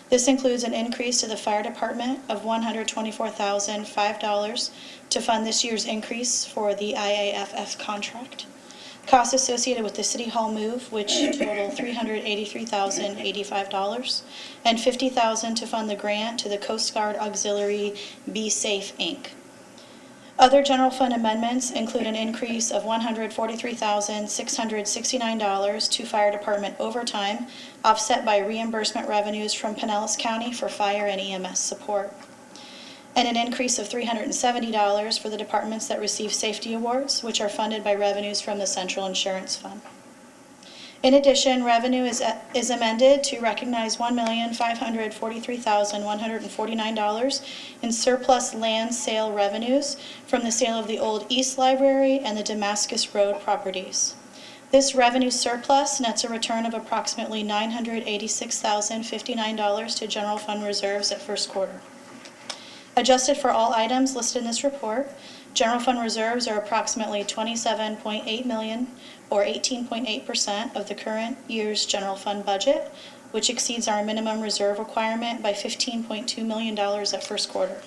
This includes an increase to the fire department of $124,005 to fund this year's increase for the IAFF contract. Costs associated with the City Hall move, which total $383,085, and $50,000 to fund the grant to the Coast Guard Auxiliary Be Safe, Inc. Other general fund amendments include an increase of $143,669 to fire department overtime, offset by reimbursement revenues from Pinellas County for fire and EMS support, and an increase of $370 for the departments that receive safety awards, which are funded by revenues from the Central Insurance Fund. In addition, revenue is amended to recognize $1,543,149 in surplus land sale revenues from the sale of the old East Library and the Damascus Road properties. This revenue surplus nets a return of approximately $986,059 to general fund reserves at first quarter. Adjusted for all items listed in this report, general fund reserves are approximately $27.8 million, or 18.8% of the current year's general fund budget, which exceeds our minimum reserve requirement by $15.2 million at first quarter.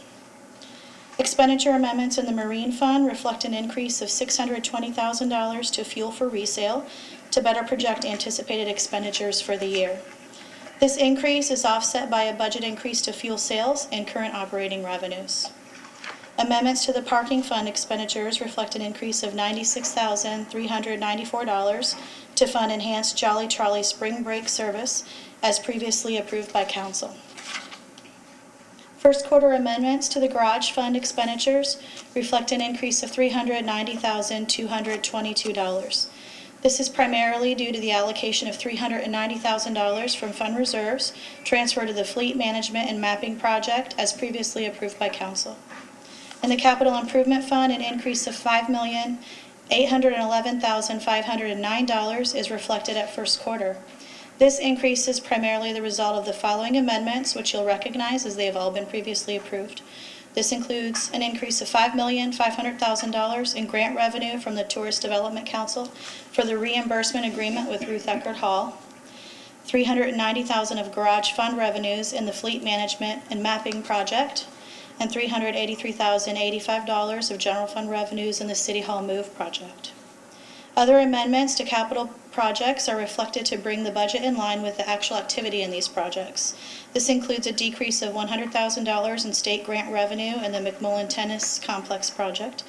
Expenditure amendments in the Marine Fund reflect an increase of $620,000 to fuel for resale to better project anticipated expenditures for the year. This increase is offset by a budget increase to fuel sales and current operating revenues. Amendments to the Parking Fund expenditures reflect an increase of $96,394 to fund enhanced Jolly Trolley spring break service as previously approved by Council. First quarter amendments to the Garage Fund expenditures reflect an increase of $390,222. This is primarily due to the allocation of $390,000 from fund reserves transferred to the Fleet Management and Mapping Project as previously approved by Council. In the Capital Improvement Fund, an increase of $5,811,509 is reflected at first quarter. This increase is primarily the result of the following amendments, which you'll recognize as they have all been previously approved. This includes an increase of $5,500,000 in grant revenue from the Tourist Development Council for the reimbursement agreement with Ruth Eckerd Hall, $390,000 of garage fund revenues in the Fleet Management and Mapping Project, and $383,085 of general fund revenues in the City Hall Move project. Other amendments to capital projects are reflected to bring the budget in line with the actual activity in these projects. This includes a decrease of $100,000 in state grant revenue in the McMullen Tennis Complex project,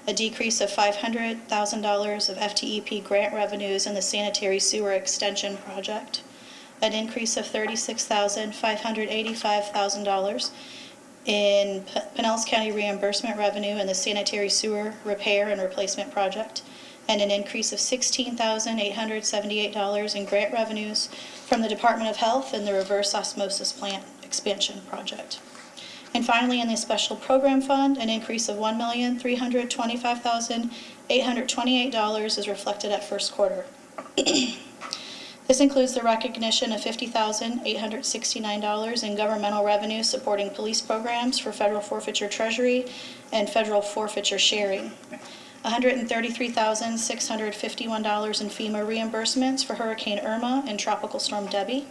a decrease of $500,000 of FTEP grant revenues in the Sanitary Sewer Extension project, an increase of $36,585,000 in Pinellas County reimbursement revenue in the Sanitary Sewer Repair and Replacement project, and an increase of $16,878 in grant revenues from the Department of Health and the reverse osmosis plant expansion project. And finally, in the Special Program Fund, an increase of $1,325,828 is reflected at first quarter. This includes the recognition of $50,869 in governmental revenue supporting police programs for federal forfeiture treasury and federal forfeiture sharing, $133,651 in FEMA reimbursements for Hurricane Irma and Tropical Storm Debbie,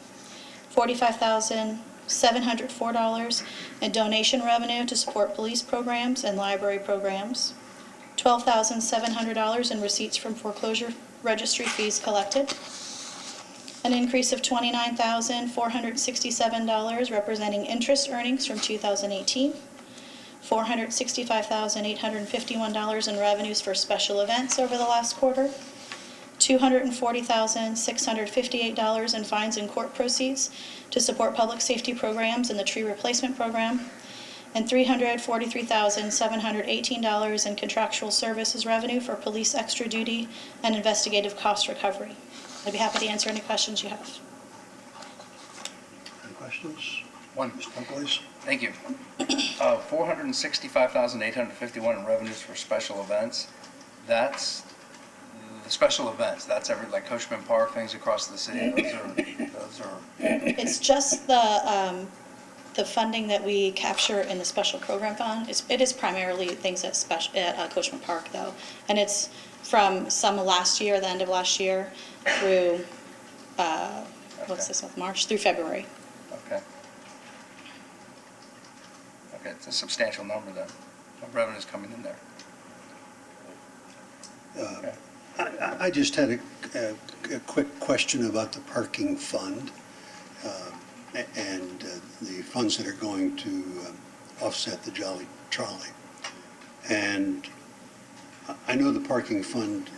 $45,704 in donation revenue to support police programs and library programs, $12,700 in receipts from foreclosure registry fees collected, an increase of $29,467 representing interest earnings from 2018, $465,851 in revenues for special events over the last quarter, $240,658 in fines and court proceeds to support public safety programs and the tree replacement program, and $343,718 in contractual services revenue for police extra duty and investigative cost recovery. I'd be happy to answer any questions you have. Any questions? One. Please. Thank you. $465,851 in revenues for special events. That's the special events. That's like Coachman Park, things across the city. Those are. It's just the funding that we capture in the Special Program Fund. It is primarily things at Coachman Park, though, and it's from some last year, the end of last year, through what's this month? March through February. Okay. Okay, it's a substantial number then. Revenue's coming in there. Okay. I just had a quick question about the parking fund and the funds that are going to offset the Jolly Trolley. And I know the parking fund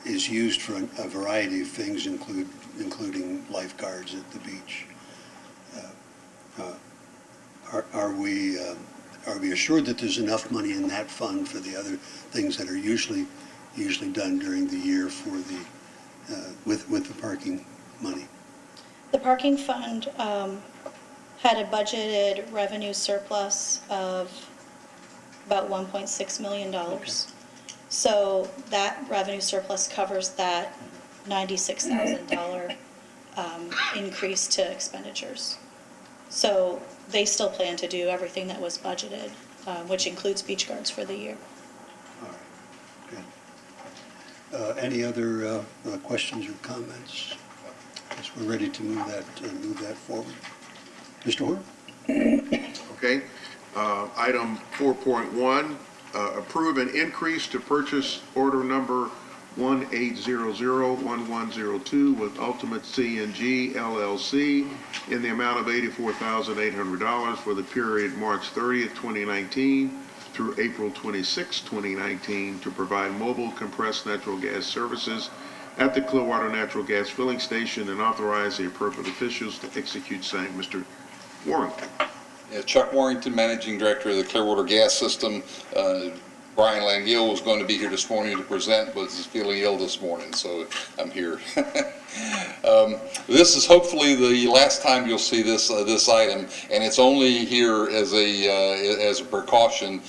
is used for a variety of things, including lifeguards at the beach. Are we assured that there's enough money in that fund for the other things that are usually done during the year for the with the parking money? The parking fund had a budgeted revenue surplus of about $1.6 million. Okay. So that revenue surplus covers that $96,000 increase to expenditures. So they still plan to do everything that was budgeted, which includes beach guards for the year. All right, good. Any other questions or comments? I guess we're ready to move that forward. Mr. Horn? Okay. Item 4.1, approve an increase to purchase order number 18001102 with Ultimate CNG LLC in the amount of $84,800 for the period March 30th, 2019 through April 26, 2019 to provide mobile compressed natural gas services at the Clearwater Natural Gas Filling Station and authorize the appropriate officials to execute same. Mr. Warrington. Yeah, Chuck Warrington, Managing Director of the Clearwater Gas System. Brian Langill was going to be here this morning to present, but is feeling ill this morning, so I'm here. This is hopefully the last time you'll see this item, and it's only here as a precaution.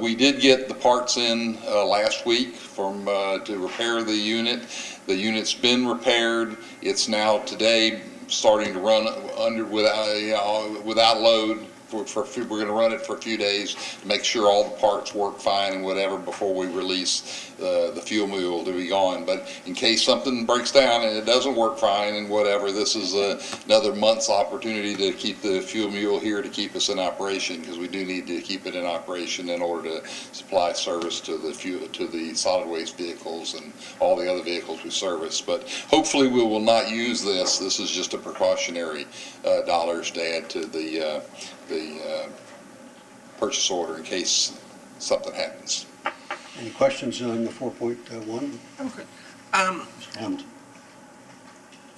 We did get the parts in last week to repair the unit. The unit's been repaired. It's now today starting to run without load. We're going to run it for a few days to make sure all the parts work fine and whatever before we release the fuel mule to be gone. But in case something breaks down and it doesn't work fine and whatever, this is another month's opportunity to keep the fuel mule here to keep us in operation, because we do need to keep it in operation in order to supply service to the solid waste vehicles and all the other vehicles we service. But hopefully we will not use this. This is just a precautionary dollars to add to the purchase order in case something happens. Any questions on the 4.1? Okay. Hamilton.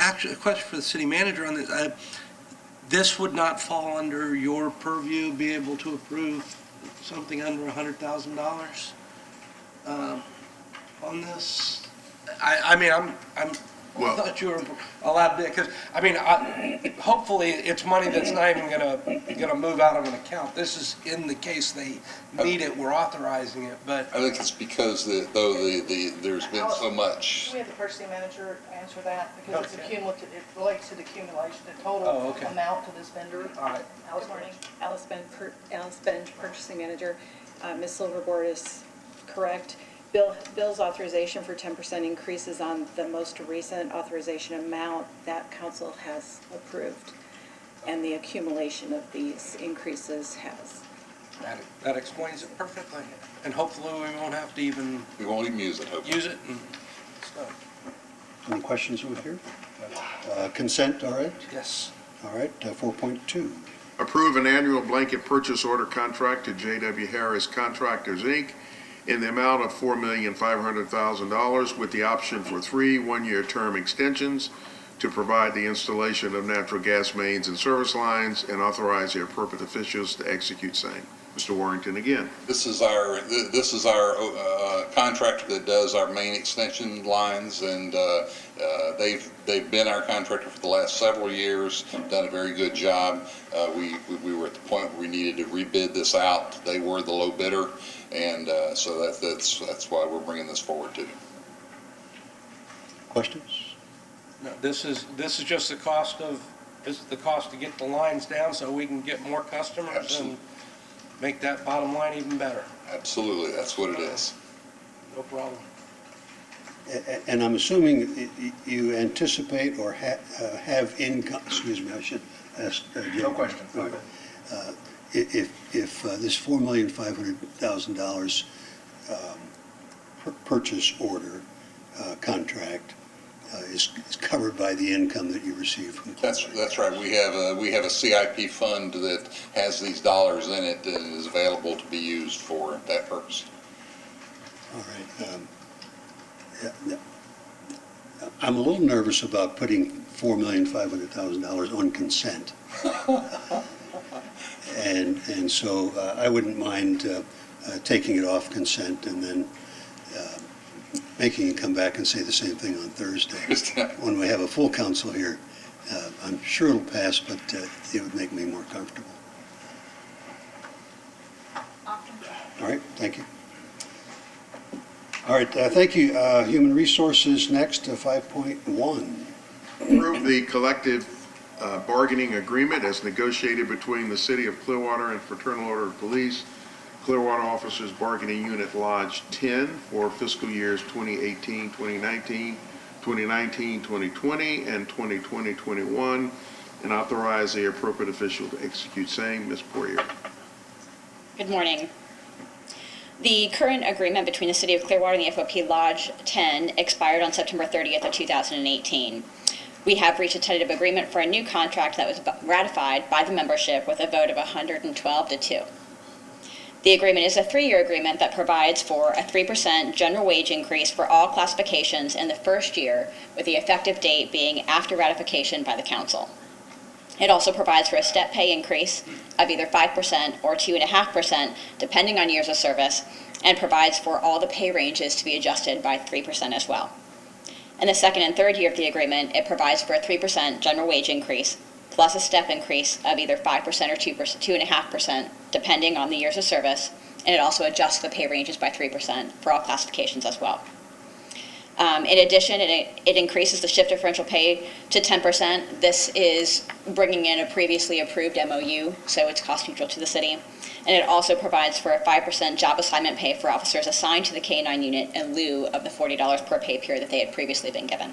Actually, a question for the city manager on this. This would not fall under your purview, be able to approve something under $100,000? on this? I mean, I Well- thought you were allowed to, because, I mean, hopefully it's money that's not even gonna move out of an account. This is in the case they need it, we're authorizing it, but, I think it's because there's been so much. We have the purchasing manager answer that, because it's Okay. cumulative, it relates to the accumulation, the Oh, total okay. amount to this vendor. all right. Good morning. Alice Benj, Purchasing Manager. Ms. Silverboard is correct. Bill's authorization for 10% increases on the most recent authorization amount that council has approved. And the accumulation of these increases has. That explains it perfectly. And hopefully we won't have to even We won't even use it, hopefully. use it and stuff. Any questions over here? Consent, all right? Yes. All right, 4.2. Approve an annual blanket purchase order contract to J.W. Harris Contractors, Inc. in the amount of $4,500,000 with the option for 3 one-year term extensions to provide the installation of natural gas mains and service lines and authorize the appropriate officials to execute same. Mr. Warrington again. This is our contractor that does our main extension lines, and they've been our contractor for the last several years, done a very good job. We were at the point where we needed to rebid this out. They were the low bidder, and so that's why we're bringing this forward to you. Questions? No, this is just the cost to get the lines down so we can get more customers Absolutely. and make that bottom line even better. Absolutely, that's what it is. No problem. And I'm assuming you anticipate or have income, excuse me, I should ask. No question. All right. If this $4,500,000 purchase order contract is covered by the income that you receive from Clearwater. That's right. We have a CIP fund that has these dollars in it that is available to be used for that purpose. All right. I'm a little nervous about putting $4,500,000 on consent. And so I wouldn't mind taking it off consent and then making it come back and say the same thing on Thursday. When we have a full council here, I'm sure it'll pass, but it would make me more comfortable. All right, thank you. All right, thank you. Human Resources next, 5.1. Approve the collective bargaining agreement as negotiated between the City of Clearwater and Fraternal Order of Police, Clearwater Officers Bargaining Unit Lodge 10 for fiscal years 2018, 2019, 2019, 2020, and 2020-21, and authorize the appropriate official to execute same. Ms. Poirier. Good morning. The current agreement between the City of Clearwater and the FOP Lodge 10 expired on September 30th of 2018. We have reached a tentative agreement for a new contract that was ratified by the membership with a vote of 112 to 2. The agreement is a 3-year agreement that provides for a 3% general wage increase for all classifications in the first year, with the effective date being after ratification by the council. It also provides for a step pay increase of either 5% or 2.5%, depending on years of service, and provides for all the pay ranges to be adjusted by 3% as well. In the second and third year of the agreement, it provides for a 3% general wage increase, plus a step increase of either 5% or 2.5%, depending on the years of service, and it also adjusts the pay ranges by 3% for all classifications as well. In addition, it increases the shift differential pay to 10%. This is bringing in a previously approved MOU, so it's cost neutral to the city. And it also provides for a 5% job assignment pay for officers assigned to the K-9 unit in lieu of the $40 per pay period that they had previously been given.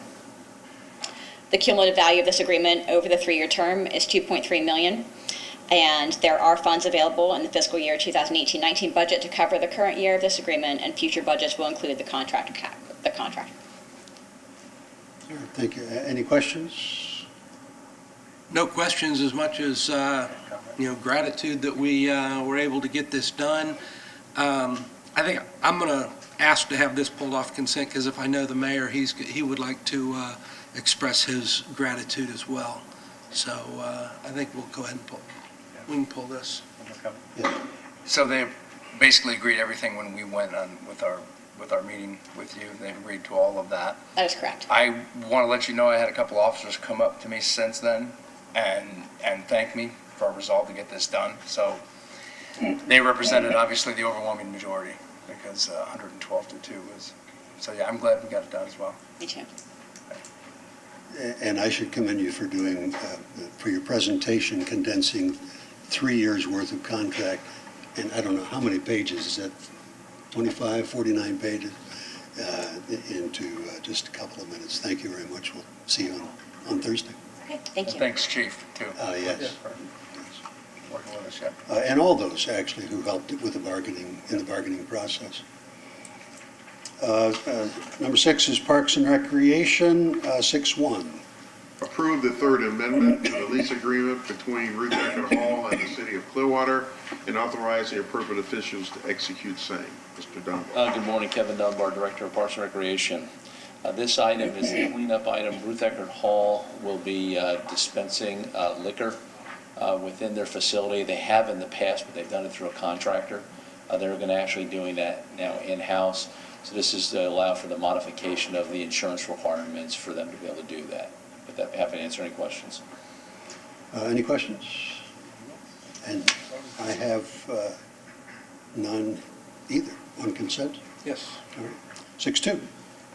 The cumulative value of this agreement over the 3-year term is $2.3 million, and there are funds available in the fiscal year 2018-19 budget to cover the current year of this agreement, and future budgets will include the contract. Thank you. Any questions? No questions, as much as, gratitude that we were able to get this done. I think I'm going to ask to have this pulled off consent, because if I know the mayor, he would like to express his gratitude as well. So I think we'll go ahead and we can pull this. So they basically agreed everything when we went on with our with our meeting with you. They've agreed to all of that. That is correct. I want to let you know I had a couple officers come up to me since then and thank me for our resolve to get this done. So they represented obviously the overwhelming majority because 112 to 2 was, so yeah, I'm glad we got it done as well. Me too. And I should commend you for doing, for your presentation, condensing 3 years' worth of contract, and I don't know how many pages, is that 25, 49 pages, into just a couple of minutes. Thank you very much. We'll see you on Thursday. Okay, thank you. Thanks, Chief, too. Yes. Working with us, yeah. And all those, actually, who helped with the bargaining, in the bargaining process. Number 6 is Parks and Recreation, 6-1. Approve the third amendment to the lease agreement between Ruth Eckerd Hall and the city of Clearwater and authorize the appropriate officials to execute same. Mr. Dunbar. Good morning, Kevin Dunbar, Director of Parks and Recreation. This item is a cleanup item. Ruth Eckerd Hall will be dispensing liquor within their facility. They have in the past, but they've done it through a contractor. They're going to actually doing that now in-house. So this is to allow for the modification of the insurance requirements for them to be able to do that. But I'd be happy to answer any questions. Any questions? And I have none either. On consent? Yes. All right. 6-2.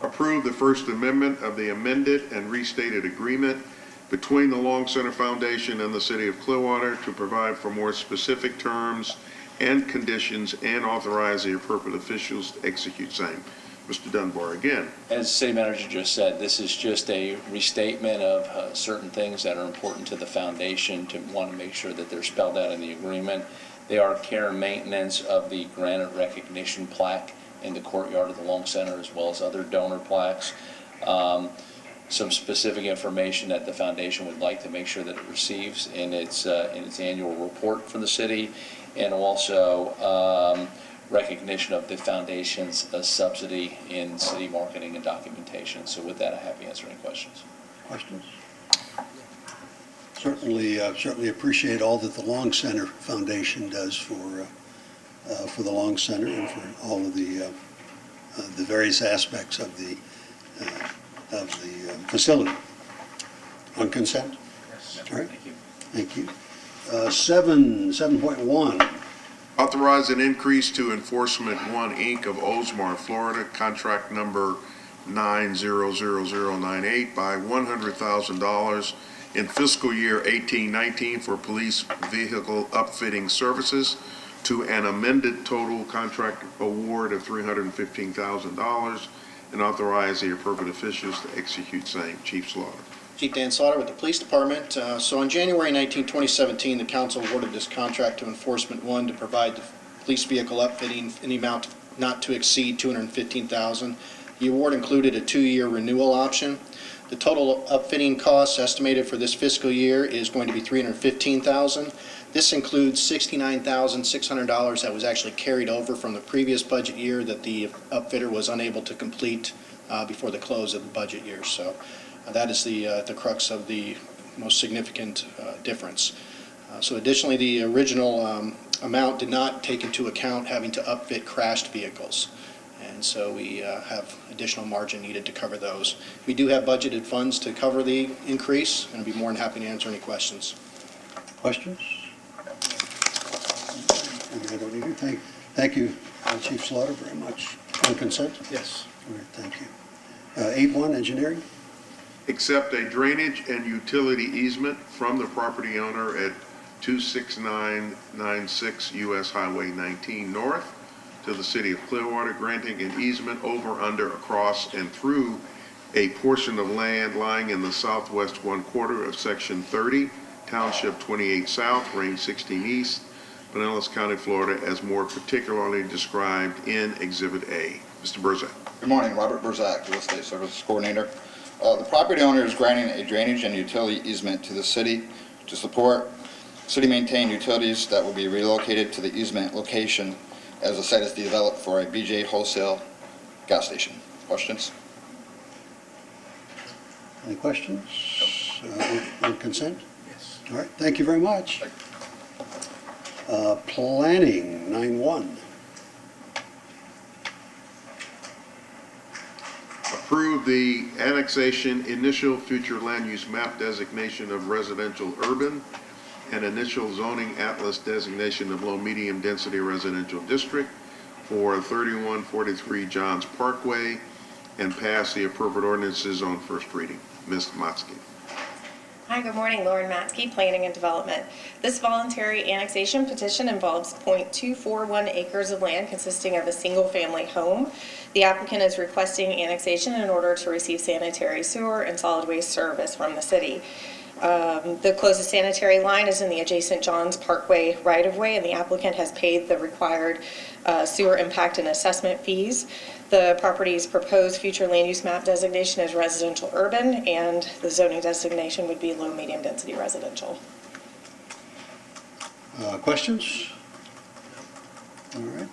Approve the First Amendment of the amended and restated agreement between the Long Center Foundation and the City of Clearwater to provide for more specific terms and conditions and authorize the appropriate officials to execute same. Mr. Dunbar again. As the city manager just said, this is just a restatement of certain things that are important to the foundation to want to make sure that they're spelled out in the agreement. They are care and maintenance of the granite recognition plaque in the courtyard of the Long Center, as well as other donor plaques. Some specific information that the foundation would like to make sure that it receives in its annual report for the city, and also recognition of the foundation's subsidy in city marketing and documentation. So with that, I'm happy to answer any questions. Questions? Certainly appreciate all that the Long Center Foundation does for the Long Center and for all of the various aspects of the facility. On consent? Yes. All right. Thank you. Thank you. 7.1. Authorize an increase to Enforcement One, Inc. of Oldsmar, Florida, contract number 900098 by $100,000 in fiscal year 18-19 for police vehicle upfitting services to an amended total contract award of $315,000 and authorize the appropriate officials to execute same. Chief Slaughter. Chief Dan Slaughter with the Police Department. So on January 19, 2017, the council awarded this contract to Enforcement One to provide the police vehicle upfitting in the amount not to exceed $215,000. The award included a 2-year renewal option. The total upfitting costs estimated for this fiscal year is going to be $315,000. This includes $69,600 that was actually carried over from the previous budget year that the upfitter was unable to complete before the close of the budget year. So that is the crux of the most significant difference. So additionally, the original amount did not take into account having to upfit crashed vehicles. And so we have additional margin needed to cover those. We do have budgeted funds to cover the increase, and I'd be more than happy to answer any questions. Questions? And I don't either. Thank you, Chief Slaughter, very much. On consent? Yes. All right, thank you. 8.1, engineering. Accept a drainage and utility easement from the property owner at 26996 US Highway 19 North to the city of Clearwater, granting an easement over, under, across, and through a portion of land lying in the southwest 1/4 of Section 30, Township 28 South, Range 16 East, Pinellas County, Florida, as more particularly described in Exhibit A. Mr. Burzak. Good morning, Robert Burzak, Real Estate Services Coordinator. The property owner is granting a drainage and utility easement to the city to support city-maintained utilities that will be relocated to the easement location as the site is developed for a BJ wholesale gas station. Questions? Any questions? On consent? Yes. All right, thank you very much. Planning, 9.1. approve the annexation, initial future land use map designation of residential urban, and initial zoning atlas designation of low-medium density residential district for 3143 Johns Parkway, and pass the appropriate ordinances on first reading. Ms. Motzky. Hi, good morning. Lauren Matzke, Planning and Development. This voluntary annexation petition involves .241 acres of land consisting of a single-family home. The applicant is requesting annexation in order to receive sanitary sewer and solid waste service from the city. The closest sanitary line is in the adjacent Johns Parkway right-of-way, and the applicant has paid the required sewer impact and assessment fees. The property's proposed future land use map designation is residential urban, and the zoning designation would be low medium density residential. Questions? All right.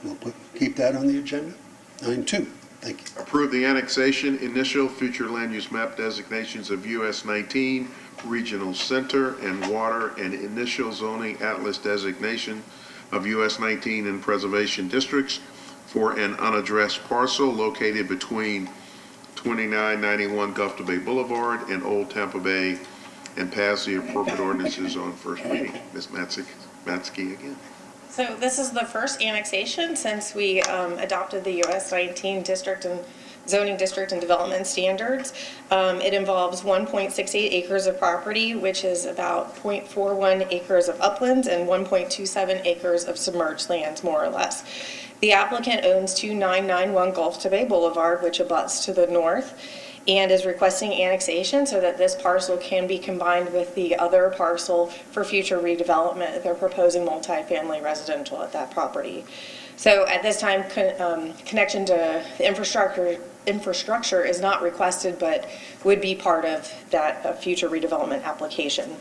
We'll keep that on the agenda. 9.2. Thank you. Approve the annexation, initial future land use map designations of US 19, Regional Center and Water, and initial zoning atlas designation of US 19 and Preservation Districts for an unaddressed parcel located between 2991 Gulf to Bay Boulevard and Old Tampa Bay, and pass the appropriate ordinances on first reading. Ms. Matzke again. So this is the first annexation since we adopted the US 19 district and zoning district and development standards. It involves 1.68 acres of property, which is about 0.41 acres of uplands and 1.27 acres of submerged lands, more or less. The applicant owns 2991 Gulf to Bay Boulevard, which abuts to the north, and is requesting annexation so that this parcel can be combined with the other parcel for future redevelopment. They're proposing multifamily residential at that property. So at this time, connection to the infrastructure is not requested, but would be part of that future redevelopment application.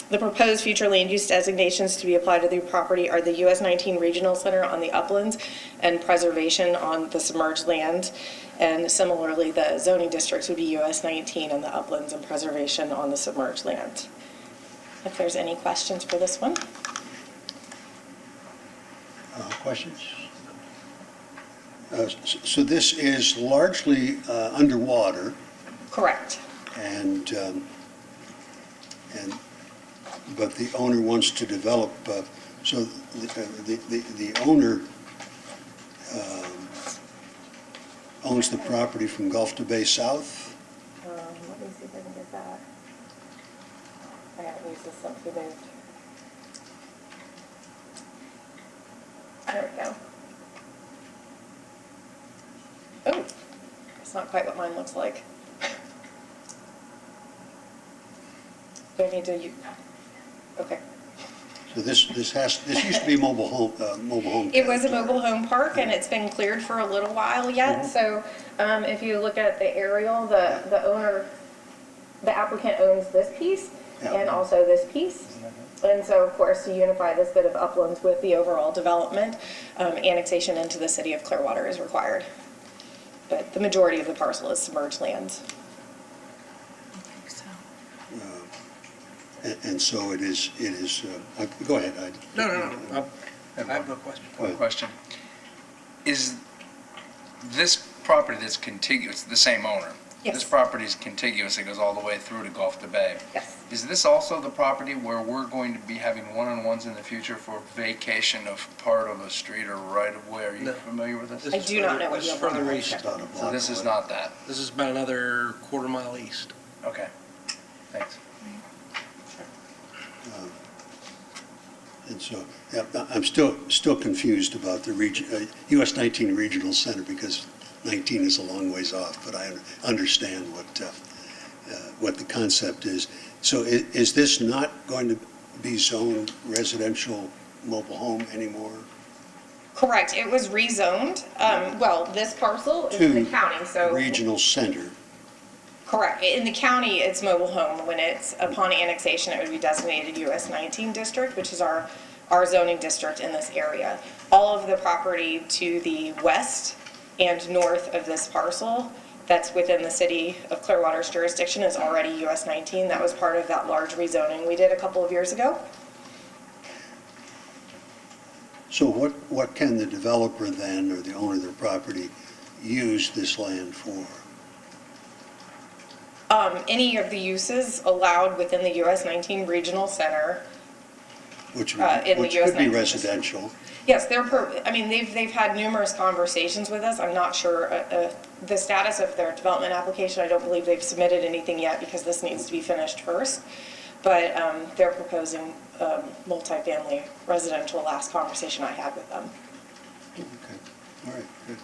The proposed future land use designations to be applied to the property are the US 19 Regional Center on the uplands and preservation on the submerged land. And similarly, the zoning districts would be US 19 on the uplands and preservation on the submerged land. If there's any questions for this one. Questions? So this is largely underwater. Correct. But the owner wants to develop, so the owner owns the property from Gulf to Bay South. Let me see if I can get that. I haven't used this up to date. There we go. Oh, it's not quite what mine looks like. Do I need to? Okay. So this used to be mobile home. It was a mobile home park, and it's been cleared for a little while yet. Mm-hmm. So if you look at the aerial, the owner, the applicant owns this piece and also this piece. And so, of course, to unify this bit of uplands with the overall development, annexation into the city of Clearwater is required. But the majority of the parcel is submerged lands. And so it is, go ahead. No, I have no question. One question. Is this property that's contiguous, the same owner? Yes. This property is contiguous, it goes all the way through to Gulf to Bay. Yes. Is this also the property where we're going to be having one-on-ones in the future for vacation of part of a street or right-of-way? Are you familiar with this? I do not know what This is you're further talking east. So this is not that? This is about another quarter-mile east. Okay, thanks. And so, I'm still confused about the US 19 Regional Center, because 19 is a long ways off, but I understand what the concept is. So is this not going to be zoned residential mobile home anymore? Correct. It was rezoned. Well, this parcel is in the county, so. Regional Center. Correct. In the county, it's mobile home. When it's upon annexation, it would be designated US 19 district, which is our zoning district in this area. All of the property to the west and north of this parcel that's within the city of Clearwater's jurisdiction is already US 19. That was part of that large rezoning we did a couple of years ago. So what can the developer then, or the owner of the property, use this land for? Any of the uses allowed within the US 19 Regional Center. Which In the which US could be 19. residential. Yes, I mean, they've had numerous conversations with us. I'm not sure the status of their development application. I don't believe they've submitted anything yet because this needs to be finished first. But they're proposing multifamily residential, last conversation I had with them. Okay, all right, good.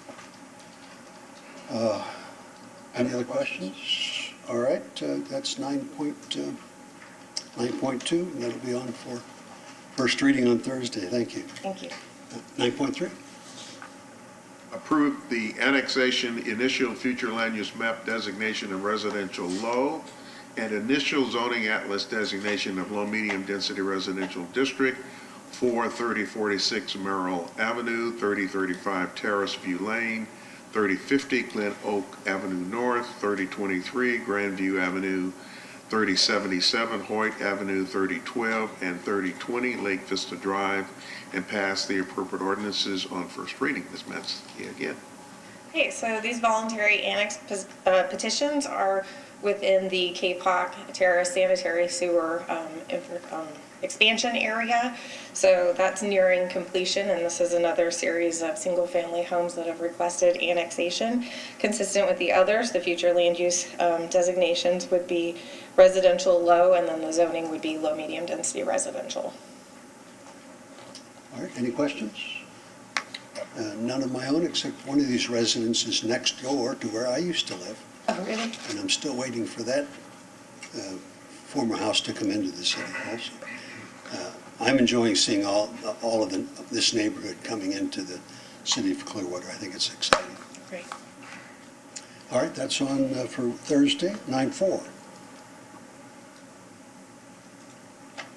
Any other questions? All right, that's 9.2, and that'll be on for first reading on Thursday. Thank you. Thank you. 9.3. Approve the annexation, initial future land use map designation of residential low, and initial zoning atlas designation of low-medium density residential district for 3046 Merrill Avenue, 3035 Terrace View Lane, 3050 Glen Oak Avenue North, 3023 Grandview Avenue, 3077 Hoyt Avenue, 3012 and 3020 Lake Vista Drive, and pass the appropriate ordinances on first reading. Ms. Matzke again. Okay, so these voluntary annex petitions are within the K-Poc Terrace sanitary sewer expansion area. So that's nearing completion, and this is another series of single-family homes that have requested annexation. Consistent with the others, the future land use designations would be residential low, and then the zoning would be low-medium density residential. All right, any questions? None of my own, except one of these residences next door to where I used to live. Oh, really? And I'm still waiting for that former house to come into the city also. I'm enjoying seeing all of this neighborhood coming into the city of Clearwater. I think it's exciting. Great. All right, that's on for Thursday, 9/4.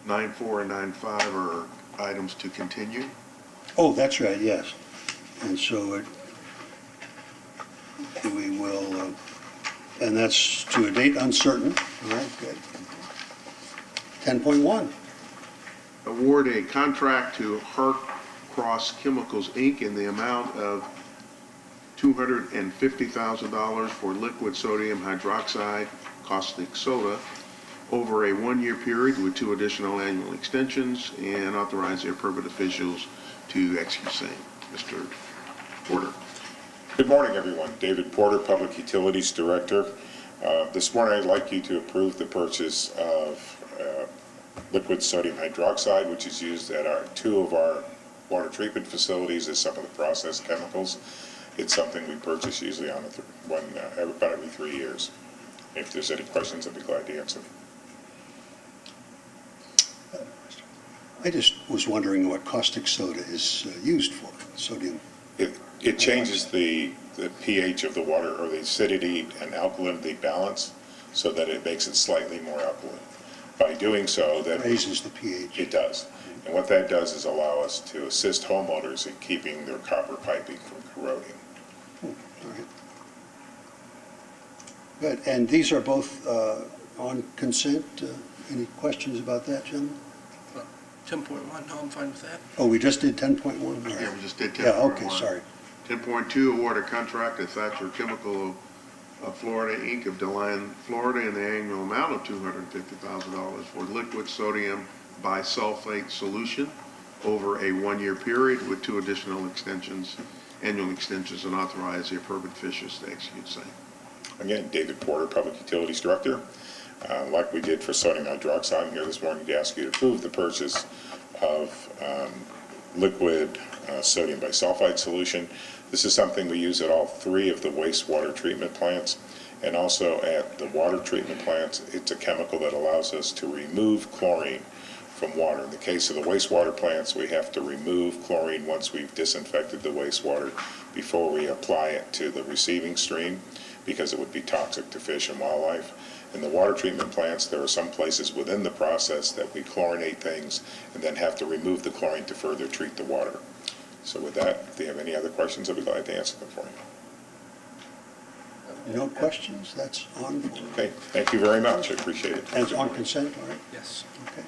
9.4 and 9.5 are items to continue. Oh, that's right, yes. And so we will, and that's to a date uncertain. All right, good. 10.1. Award a contract to Hart Cross Chemicals, Inc. in the amount of $250,000 for liquid sodium hydroxide caustic soda over a one-year period with 2 additional annual extensions, and authorize the appropriate officials to execute same. Mr. Porter. Good morning, everyone. David Porter, Public Utilities Director. This morning, I'd like you to approve the purchase of liquid sodium hydroxide, which is used at 2 of our water treatment facilities as some of the processed chemicals. It's something we purchase usually on about every 3 years. If there's any questions, I'd be glad to answer. I just was wondering what caustic soda is used for, sodium. It changes the pH of the water, or the acidity and alkalinity balance, so that it makes it slightly more alkaline. By doing so, that raises the pH. It does. And what that does is allow us to assist homeowners in keeping their copper piping from corroding. All right. Good, and these are both on consent. Any questions about that, gentlemen? 10.1, no, I'm fine with that. Oh, we just did 10.1? All right. Yeah, we just did 10.1. Yeah, okay, sorry. 10.2, award a contract to Thatcher Chemical of Florida, Inc. of DeLine, Florida, in the annual amount of $250,000 for liquid sodium bisulfate solution over a one-year period with 2 additional extensions, annual extensions, and authorize the appropriate officials to execute same. Again, David Porter, Public Utilities Director. Like we did for sodium hydroxide, I'm here this morning to ask you to approve the purchase of liquid sodium bisulfite solution. This is something we use at all 3 of the wastewater treatment plants, and also at the water treatment plants. It's a chemical that allows us to remove chlorine from water. In the case of the wastewater plants, we have to remove chlorine once we've disinfected the wastewater before we apply it to the receiving stream, because it would be toxic to fish and wildlife. In the water treatment plants, there are some places within the process that we chlorinate things and then have to remove the chlorine to further treat the water. So with that, if you have any other questions, I'd be glad to answer them for you. No questions? That's on for... Okay, thank you very much. I appreciate it. And it's on consent, all right? Yes. Okay.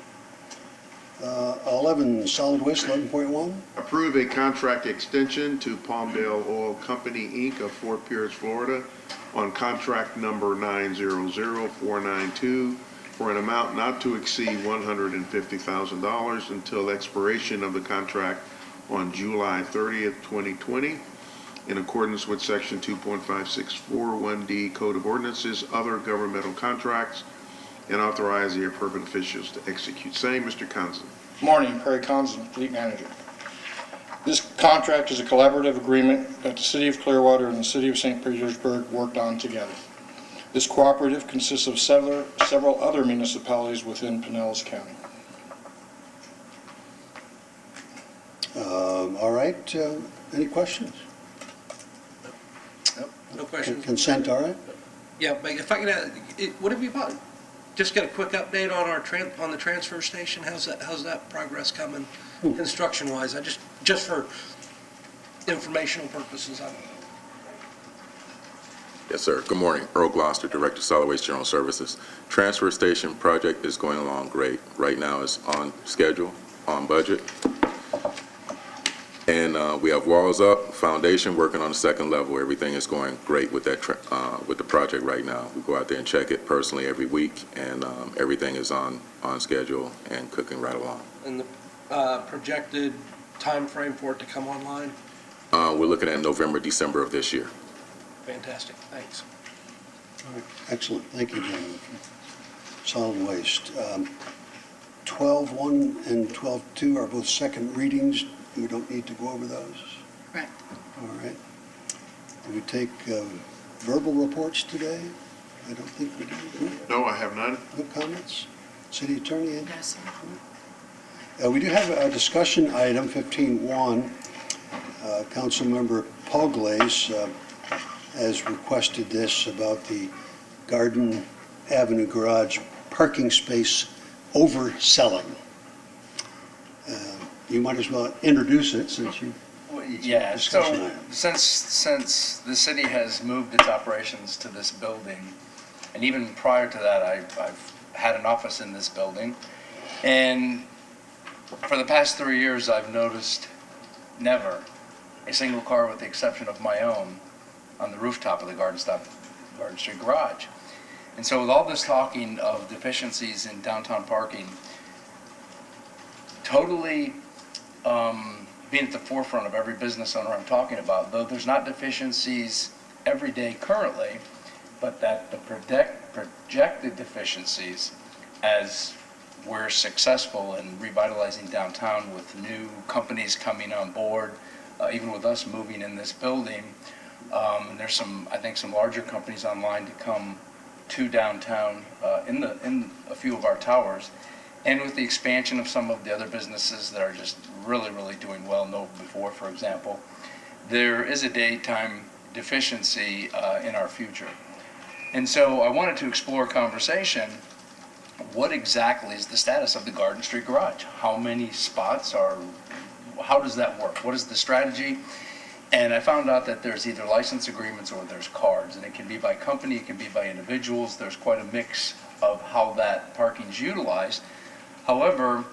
11, solid waste, 11.1. Approve a contract extension to Palmdale Oil Company, Inc. of Fort Pierce, Florida, on contract number 900492 for an amount not to exceed $150,000 until expiration of the contract on July 30th, 2020, in accordance with Section 2.5641D Code of Ordinances, other governmental contracts, and authorize the appropriate officials to execute same. Mr. Conson. Morning, Perry Conson, Fleet Manager. This contract is a collaborative agreement that the City of Clearwater and the City of St. Petersburg worked on together. This cooperative consists of several other municipalities within Pinellas County. All right, any questions? No questions. Consent, all right? Yeah, but if I could, what have you bought? Just get a quick update on on the transfer station. How's that progress coming, construction-wise? Just for informational purposes. Yes, sir. Good morning. Earl Gloucester, Director of Solid Waste General Services. Transfer station project is going along great. Right now it's on schedule, on budget. And we have walls up, foundation working on the second level. Everything is going great with that with the project right now. We go out there and check it personally every week, and everything is on schedule and cooking right along. And the projected time frame for it to come online? We're looking at November, December of this year. Fantastic. Thanks. All right. Excellent. Thank you, gentlemen. Solid waste. 12.1 and 12.2 are both second readings. We don't need to go over those. Right. All right. Do we take verbal reports today? I don't think we do. No, I have none. No comments? City Attorney? No, sir. We do have a discussion item, 15.1. Councilmember Poglace has requested this about the Garden Avenue Garage parking space overselling. You might as well introduce it since you. Yeah, so Discussion item. since the city has moved its operations to this building, and even prior to that, I've had an office in this building, and for the past 3 years, I've noticed never a single car, with the exception of my own, on the rooftop of the Garden Street Garage. And so with all this talking of deficiencies in downtown parking, totally being at the forefront of every business owner I'm talking about, though there's not deficiencies every day currently, but that the projected deficiencies as we're successful in revitalizing downtown with new companies coming on board, even with us moving in this building, and there's I think some larger companies online to come to downtown in a few of our towers. And with the expansion of some of the other businesses that are just really, really doing well, No Before, for example, there is a daytime deficiency in our future. And so I wanted to explore a conversation. What exactly is the status of the Garden Street Garage? How many spots how does that work? What is the strategy? And I found out that there's either license agreements or there's cards, and it can be by company, it can be by individuals. There's quite a mix of how that parking is utilized. However,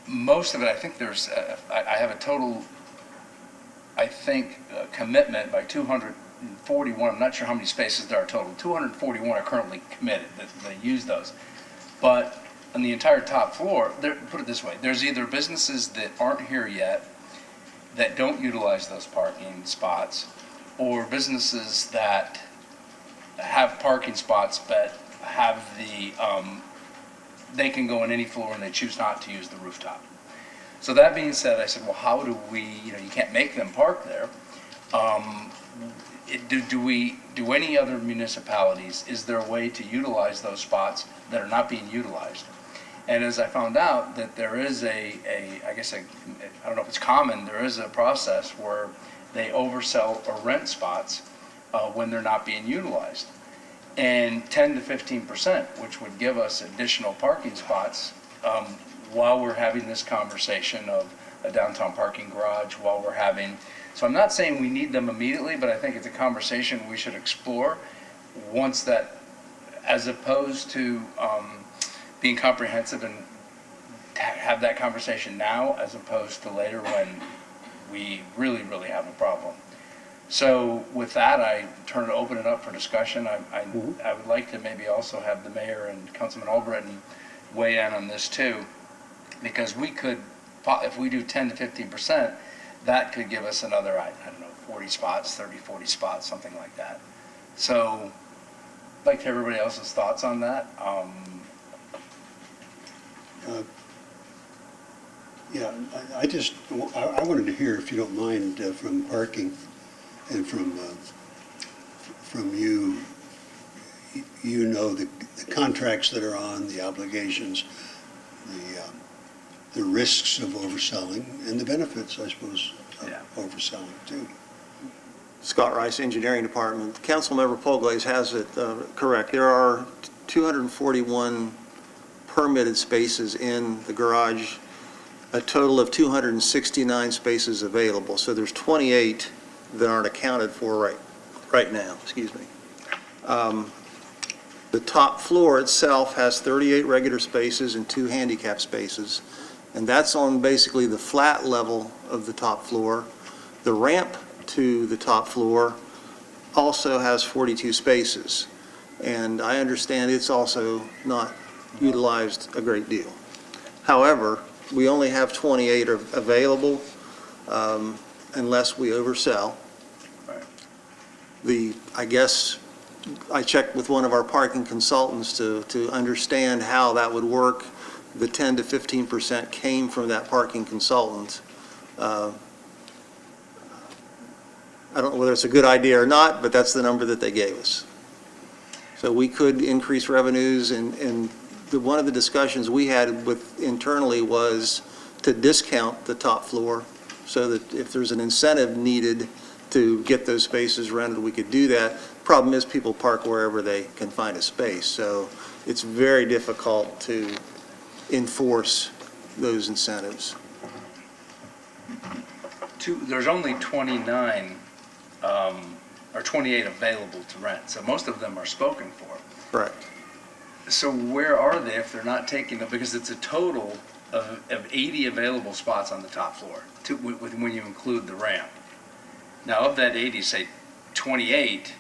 most of it, I think I have a total, commitment by 241. I'm not sure how many spaces there are total. 241 are currently committed that use those. But on the entire top floor, put it this way, there's either businesses that aren't here yet that don't utilize those parking spots, or businesses that have parking spots but have they can go on any floor and they choose not to use the rooftop. So that being said, I said, well, how do we, you can't make them park there. Do any other municipalities, is there a way to utilize those spots that are not being utilized? And as I found out that there is I don't know if it's common, there is a process where they oversell or rent spots when they're not being utilized. And 10 to 15%, which would give us additional parking spots while we're having this conversation of a downtown parking garage, so I'm not saying we need them immediately, but I think it's a conversation we should explore once that, as opposed to being comprehensive and have that conversation now as opposed to later when we really, really have a problem. So with that, I open it up for discussion. I would like to maybe also have the mayor and Councilman Albritton weigh in on this too, because we could, if we do 10 to 15%, that could give us another, I don't know, 40 spots, 30, 40 spots, something like that. So I'd like to hear everybody else's thoughts on that. Yeah, I wanted to hear, if you don't mind, from parking and from you, the contracts that are on, the obligations, the risks of overselling, and the benefits, I suppose, of overselling too. Scott Rice, Engineering Department. Councilmember Polglaze has it correct. There are 241 permitted spaces in the garage, a total of 269 spaces available. So there's 28 that aren't accounted for right now. Excuse me. The top floor itself has 38 regular spaces and 2 handicap spaces, and that's on basically the flat level of the top floor. The ramp to the top floor also has 42 spaces, and I understand it's also not utilized a great deal. However, we only have 28 available unless we oversell. I guess I checked with one of our parking consultants to understand how that would work. The 10 to 15% came from that parking consultant. I don't know whether it's a good idea or not, but that's the number that they gave us. So we could increase revenues, and one of the discussions we had with internally was to discount the top floor so that if there's an incentive needed to get those spaces rented, we could do that. Problem is people park wherever they can find a space, so it's very difficult to enforce those incentives. There's only 29 or 28 available to rent, so most of them are spoken for. Correct. So where are they if they're not taking them? Because it's a total of 80 available spots on the top floor when you include the ramp. Now, of that 80, say 28,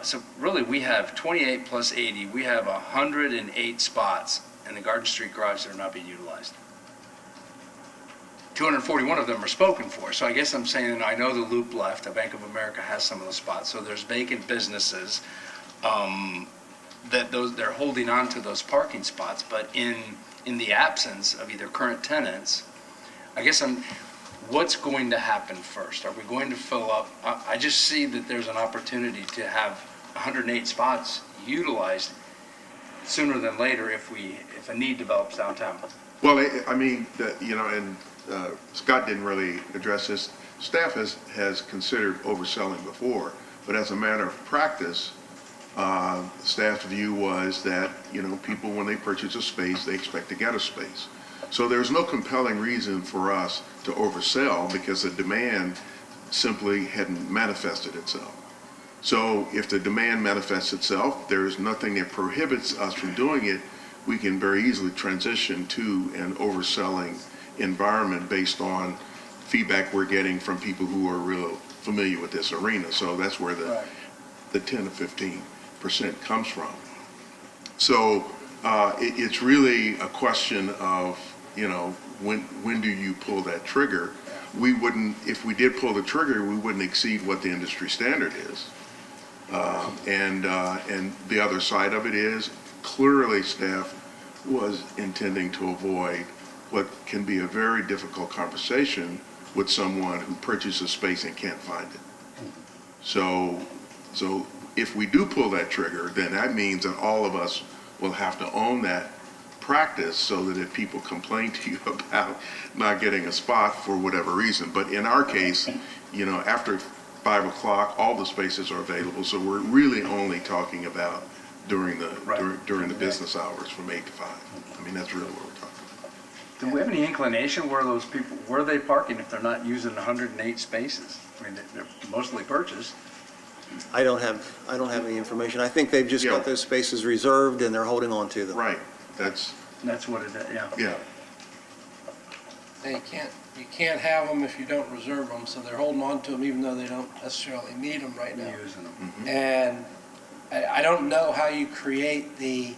so really we have 28 plus 80, we have 108 spots in the Garden Street garage that are not being utilized. 241 of them are spoken for. So I guess I'm saying, I know the Loop left, Bank of America has some of those spots, so there's vacant businesses that they're holding on to those parking spots, but in the absence of either current tenants, I guess what's going to happen first? Are we going to fill up? I just see that there's an opportunity to have 108 spots utilized sooner than later if a need develops downtown. Well, I mean, and Scott didn't really address this. Staff has considered overselling before, but as a matter of practice, staff's view was that, people, when they purchase a space, they expect to get a space. So there's no compelling reason for us to oversell because the demand simply hadn't manifested itself. So if the demand manifests itself, there's nothing that prohibits us from doing it. We can very easily transition to an overselling environment based on feedback we're getting from people who are real familiar with this arena. So that's where the 10 to 15% comes from. So it's really a question of, when do you pull that trigger? We wouldn't, if we did pull the trigger, we wouldn't exceed what the industry standard is. And the other side of it is, clearly staff was intending to avoid what can be a very difficult conversation with someone who purchases space and can't find it. So if we do pull that trigger, then that means that all of us will have to own that practice so that if people complain to you about not getting a spot for whatever reason, but in our case, after 5 o'clock, all the spaces are available, so we're really only talking about during the business hours from 8 to 5. I mean, that's really what we're talking about. Do we have any inclination where those people, where are they parking if they're not using 108 spaces? I mean, they're mostly purchased. I don't have any information. I think they've just got those spaces reserved and they're holding on to them. Right. That's what it is, yeah. Yeah. you can't have them if you don't reserve them, so they're holding on to them even though they don't necessarily need them right now. And I don't know how you create the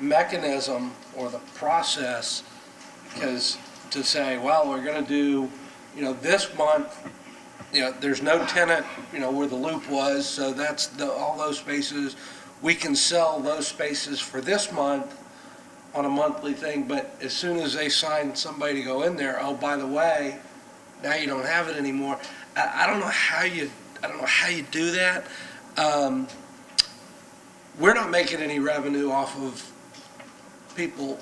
mechanism or the process, because to say, well, we're going to do, this month, there's no tenant, where the loop was, so that's all those spaces. We can sell those spaces for this month on a monthly thing, but as soon as they sign somebody to go in there, oh, by the way, now you don't have it anymore. I don't know how you do that. We're not making any revenue off of people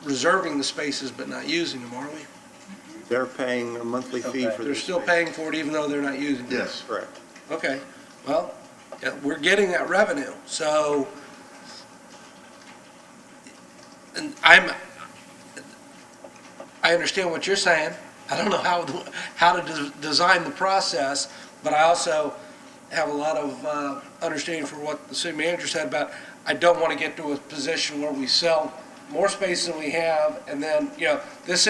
reserving the spaces but not using them, are we? They're paying a monthly fee for They're this. still paying for it even though they're not using it? Yes. Correct. Okay, well, yeah, we're getting that revenue, so, and I understand what you're saying. I don't know how to design the process, but I also have a lot of understanding for what the city manager said about, I don't want to get to a position where we sell more space than we have, and then, this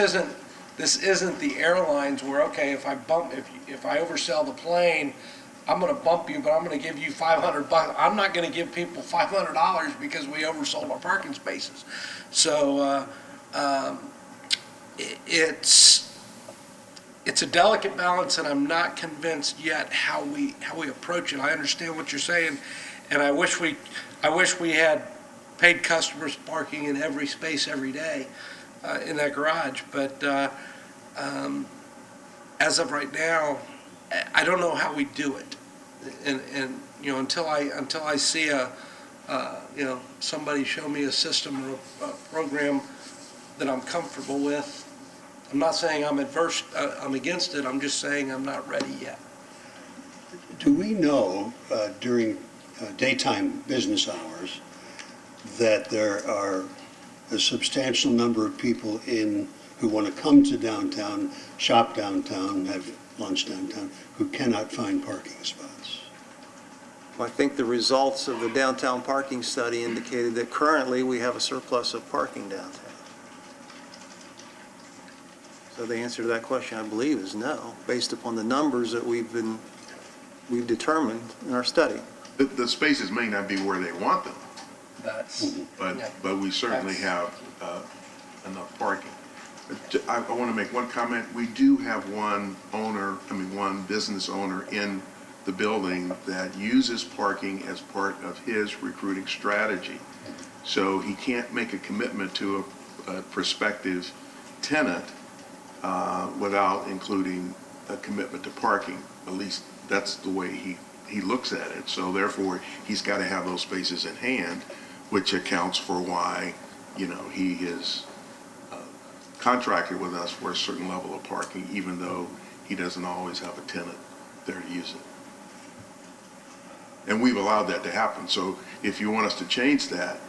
isn't the airlines where, okay, if I oversell the plane, I'm going to bump you, but I'm going to give you $500. I'm not going to give people $500 because we oversold our parking spaces. So it's a delicate balance, and I'm not convinced yet how we approach it. I understand what you're saying, and I wish we had paid customers parking in every space every day in that garage. But as of right now, I don't know how we do it, and until I see somebody show me a system or a program that I'm comfortable with. I'm not saying I'm against it. I'm just saying I'm not ready yet. Do we know during daytime business hours that there are a substantial number of people who want to come to downtown, shop downtown, have lunch downtown, who cannot find parking spots? Well, I think the results of the downtown parking study indicated that currently we have a surplus of parking downtown. So the answer to that question, I believe, is no, based upon the numbers that we've determined in our study. The spaces may not be where they want them, That's, but we certainly have enough parking. I want to make one comment. We do have one business owner in the building that uses parking as part of his recruiting strategy. So he can't make a commitment to a prospective tenant without including a commitment to parking. At least that's the way he looks at it. So therefore, he's got to have those spaces in hand, which accounts for why, he is contracted with us for a certain level of parking, even though he doesn't always have a tenant there to use it. And we've allowed that to happen. So if you want us to change that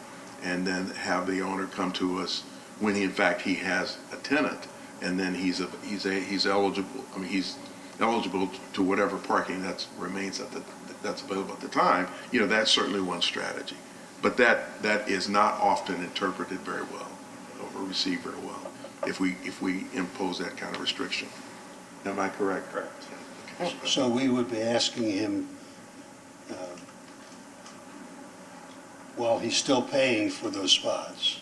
and then have the owner come to us when in fact he has a tenant, and then he's eligible. He's eligible to whatever parking that's available at the time. That's certainly one strategy, but that is not often interpreted very well or received very well if we impose that kind of restriction. Am I correct? Correct. So we would be asking him, while he's still paying for those spots,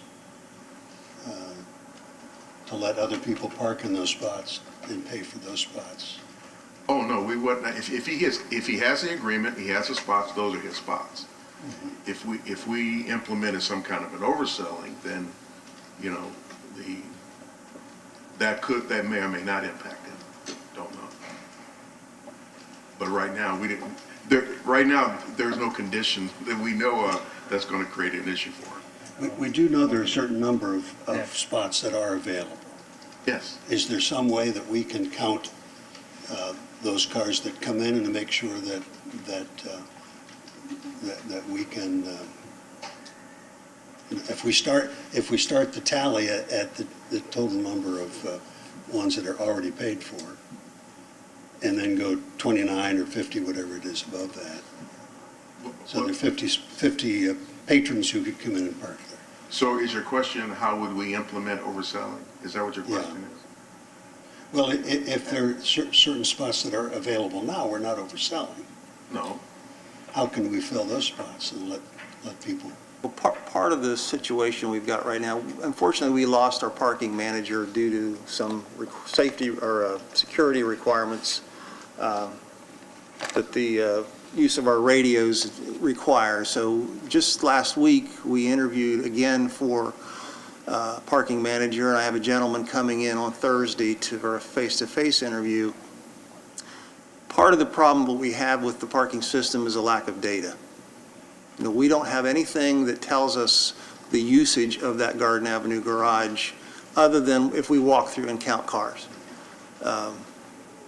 to let other people park in those spots and pay for those spots. Oh, no, we wouldn't. If he has the agreement, he has the spots, those are his spots. Mm-hmm. If we implemented some kind of an overselling, then, that may or may not impact him. Don't know. But right now, there's no condition that we know of that's going to create an issue for him. We do know there are a certain number of spots that are available. Yes. Is there some way that we can count those cars that come in and to make sure that we can, if we start the tally at the total number of ones that are already paid for, and then go 29 or 50, whatever it is above that, so there are 50 patrons who could come in and park there. So is your question, how would we implement overselling? Is that what your question is? Well, if there are certain spots that are available now, we're not overselling. No. How can we fill those spots and let people? Well, part of the situation we've got right now, unfortunately, we lost our parking manager due to some safety or security requirements that the use of our radios require. So just last week, we interviewed again for parking manager, and I have a gentleman coming in on Thursday for a face-to-face interview. Part of the problem that we have with the parking system is a lack of data. You know, we don't have anything that tells us the usage of that Garden Avenue garage other than if we walk through and count cars.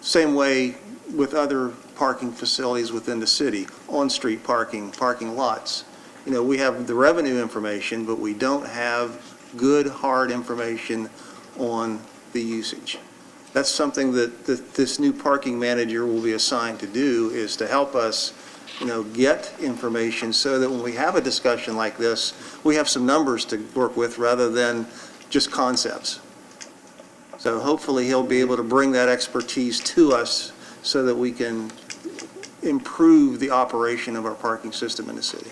Same way with other parking facilities within the city, on-street parking, parking lots. You know, we have the revenue information, but we don't have good, hard information on the usage. That's something that this new parking manager will be assigned to do, is to help us, you know, get information so that when we have a discussion like this, we have some numbers to work with rather than just concepts. So hopefully he'll be able to bring that expertise to us so that we can improve the operation of our parking system in the city.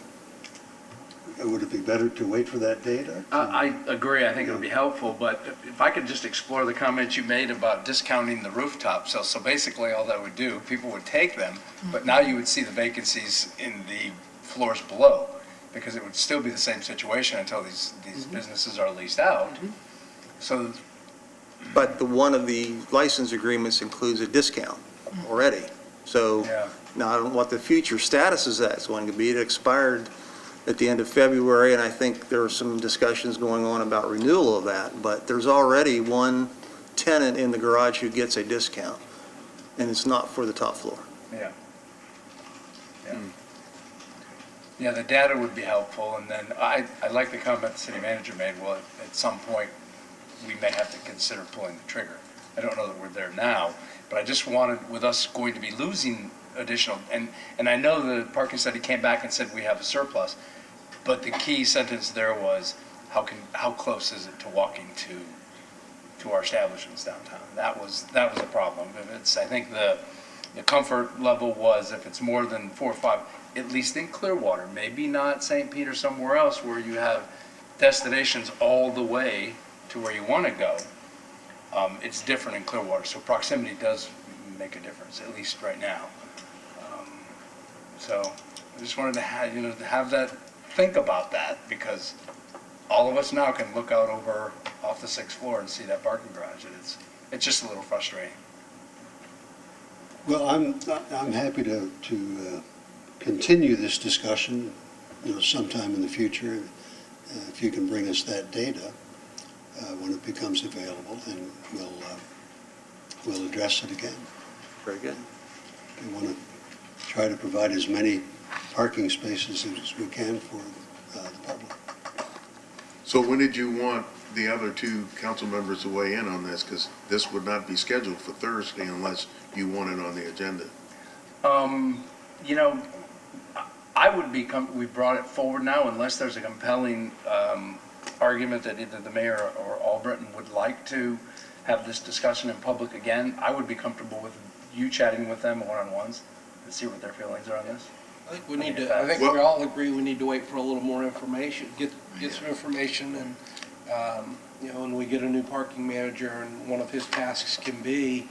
Would it be better to wait for that data? I agree. I think it would be helpful, but if I could just explore the comments you made about discounting the rooftop. So basically all that would do, people would take them, but now you would see the vacancies in the floors below, because it would still be the same situation until these businesses are leased out. So, But one of the license agreements includes a discount already. So now I don't know what the future status of that is going to be. It expired at the end of February, and I think there are some discussions going on about renewal of that, but there's already one tenant in the garage who gets a discount, and it's not for the top floor. yeah. Yeah, the data would be helpful, and then I like the comment the city manager made. Well, at some point, we may have to consider pulling the trigger. I don't know that we're there now, but I just wanted, with us going to be losing additional, and I know the parking study came back and said we have a surplus, but the key sentence there was, how close is it to walking to our establishments downtown? That was a problem. If it's, I think the comfort level was if it's more than 4 or 5, at least in Clearwater, maybe not St. Peter, somewhere else where you have destinations all the way to where you want to go. It's different in Clearwater, so proximity does make a difference, at least right now. So I just wanted to have that, think about that, because all of us now can look out over off the 6th floor and see that parking garage, and it's just a little frustrating. Well, I'm happy to continue this discussion, sometime in the future. If you can bring us that data when it becomes available, then we'll address it again. Very good. We want to try to provide as many parking spaces as we can for the public. So when did you want the other two council members to weigh in on this? Because this would not be scheduled for Thursday unless you want it on the agenda. I would be, we brought it forward now unless there's a compelling argument that either the mayor or Albritton would like to have this discussion in public again. I would be comfortable with you chatting with them one-on-ones and see what their feelings are on this. I think we need to, I think we all agree we need to wait for a little more information, get some information, and, when we get a new parking manager, and one of his tasks can be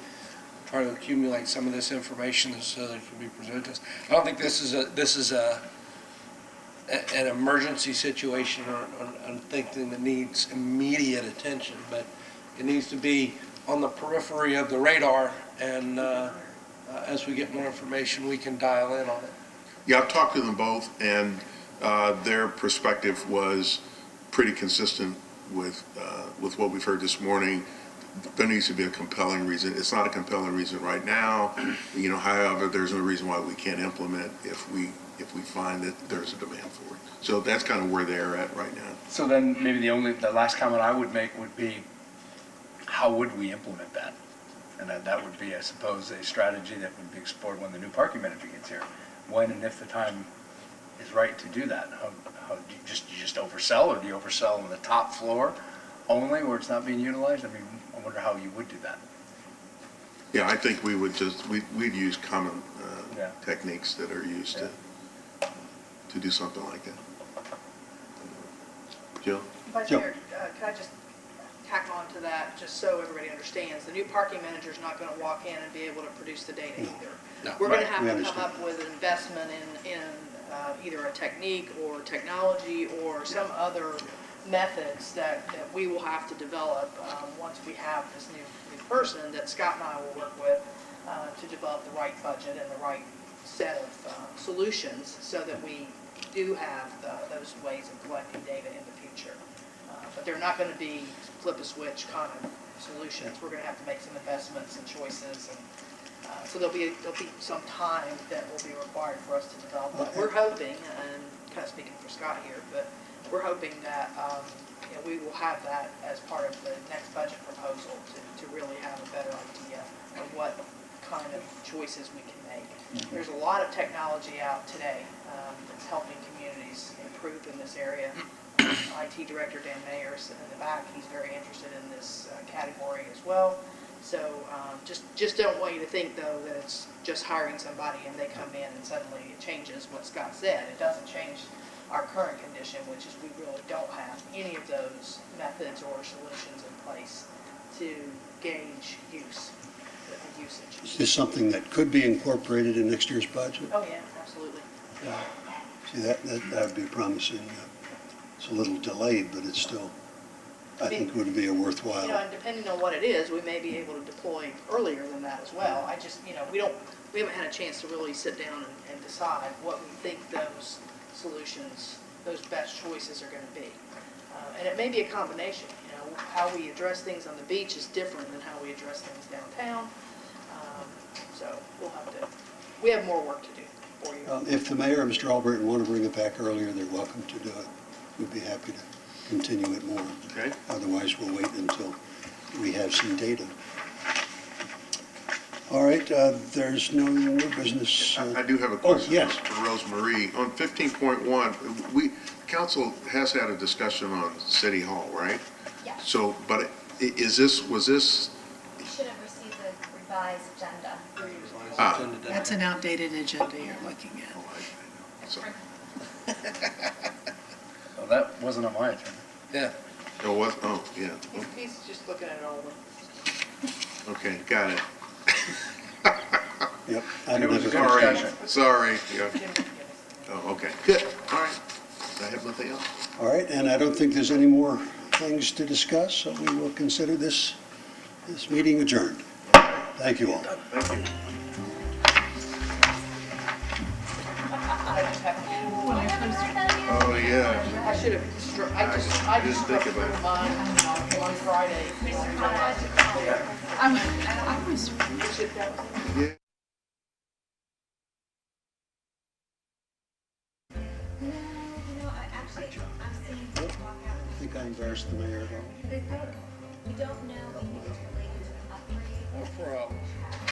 try to accumulate some of this information so that it can be presented to us. I don't think this is an emergency situation or something that needs immediate attention, but it needs to be on the periphery of the radar, and as we get more information, we can dial in on it. Yeah, I've talked to them both, and their perspective was pretty consistent with what we've heard this morning. There needs to be a compelling reason. It's not a compelling reason right now. However, there's no reason why we can't implement if we find that there's a demand for it. So that's kind of where they're at right now. So then maybe the last comment I would make would be, how would we implement that? And that would be, I suppose, a strategy that would be explored when the new parking manager gets here. When and if the time is right to do that. How do you just oversell, or do you oversell on the top floor only where it's not being utilized? I mean, I wonder how you would do that. Yeah, I think we would just, we'd use common Yeah. techniques that are used to do something like that. Jill? Vice Mayor, can I just tack on to that, just so everybody understands? The new parking manager is not going to walk in and be able to produce the data either. No. We're going to Right, we have to come understand. up with an investment in either a technique or technology or some other methods that we will have to develop once we have this new person that Scott and I will work with to develop the right budget and the right set of solutions so that we do have those ways of collecting data in the future. But they're not going to be flip a switch kind of solutions. We're going to have to make some investments and choices, and so there'll be some time that will be required for us to develop that. We're hoping, and kind of speaking for Scott here, but we're hoping that we will have that as part of the next budget proposal to really have a better idea of what kind of choices we can make. There's a lot of technology out today that's helping communities improve in this area. IT Director Dan Mayers in the back, he's very interested in this category as well. So just don't want you to think, though, that it's just hiring somebody and they come in and suddenly it changes what Scott said. It doesn't change our current condition, which is we really don't have any of those methods or solutions in place to gauge use, the usage. Is this something that could be incorporated in next year's budget? Oh, yeah, absolutely. See, that would be promising. It's a little delayed, but it's still, I think, would be a worthwhile. And depending on what it is, we may be able to deploy earlier than that as well. I just, we haven't had a chance to really sit down and decide what we think those solutions, those best choices are going to be. And it may be a combination. How we address things on the beach is different than how we address things downtown. So we have more work to do for you. If the mayor and Mr. Albritton want to bring it back earlier, they're welcome to do it. We'd be happy to continue it more. Okay. Otherwise, we'll wait until we have some data. All right, there's no more business. I do have a question yes. for Rosemarie. On 15.1, council has had a discussion on City Hall, right? Yeah. So, but was this? You should have received the revised agenda. That's an outdated agenda you're looking at. Sorry. Well, that wasn't on my agenda. Yeah. Oh, what? Oh, yeah. He's just looking at all of them. Okay, got it. Yep. I don't have a Sorry, discussion. sorry. Yeah. Oh, okay, good. All right. I have nothing else. All right, and I don't think there's any more things to discuss, so we will consider this meeting adjourned. Thank you all. Thank you. Oh, yeah. I should have, I just think about it. mine on Friday. I was Yeah. I think I embarrassed the mayor at all. We don't know if it's related to an upgrade. For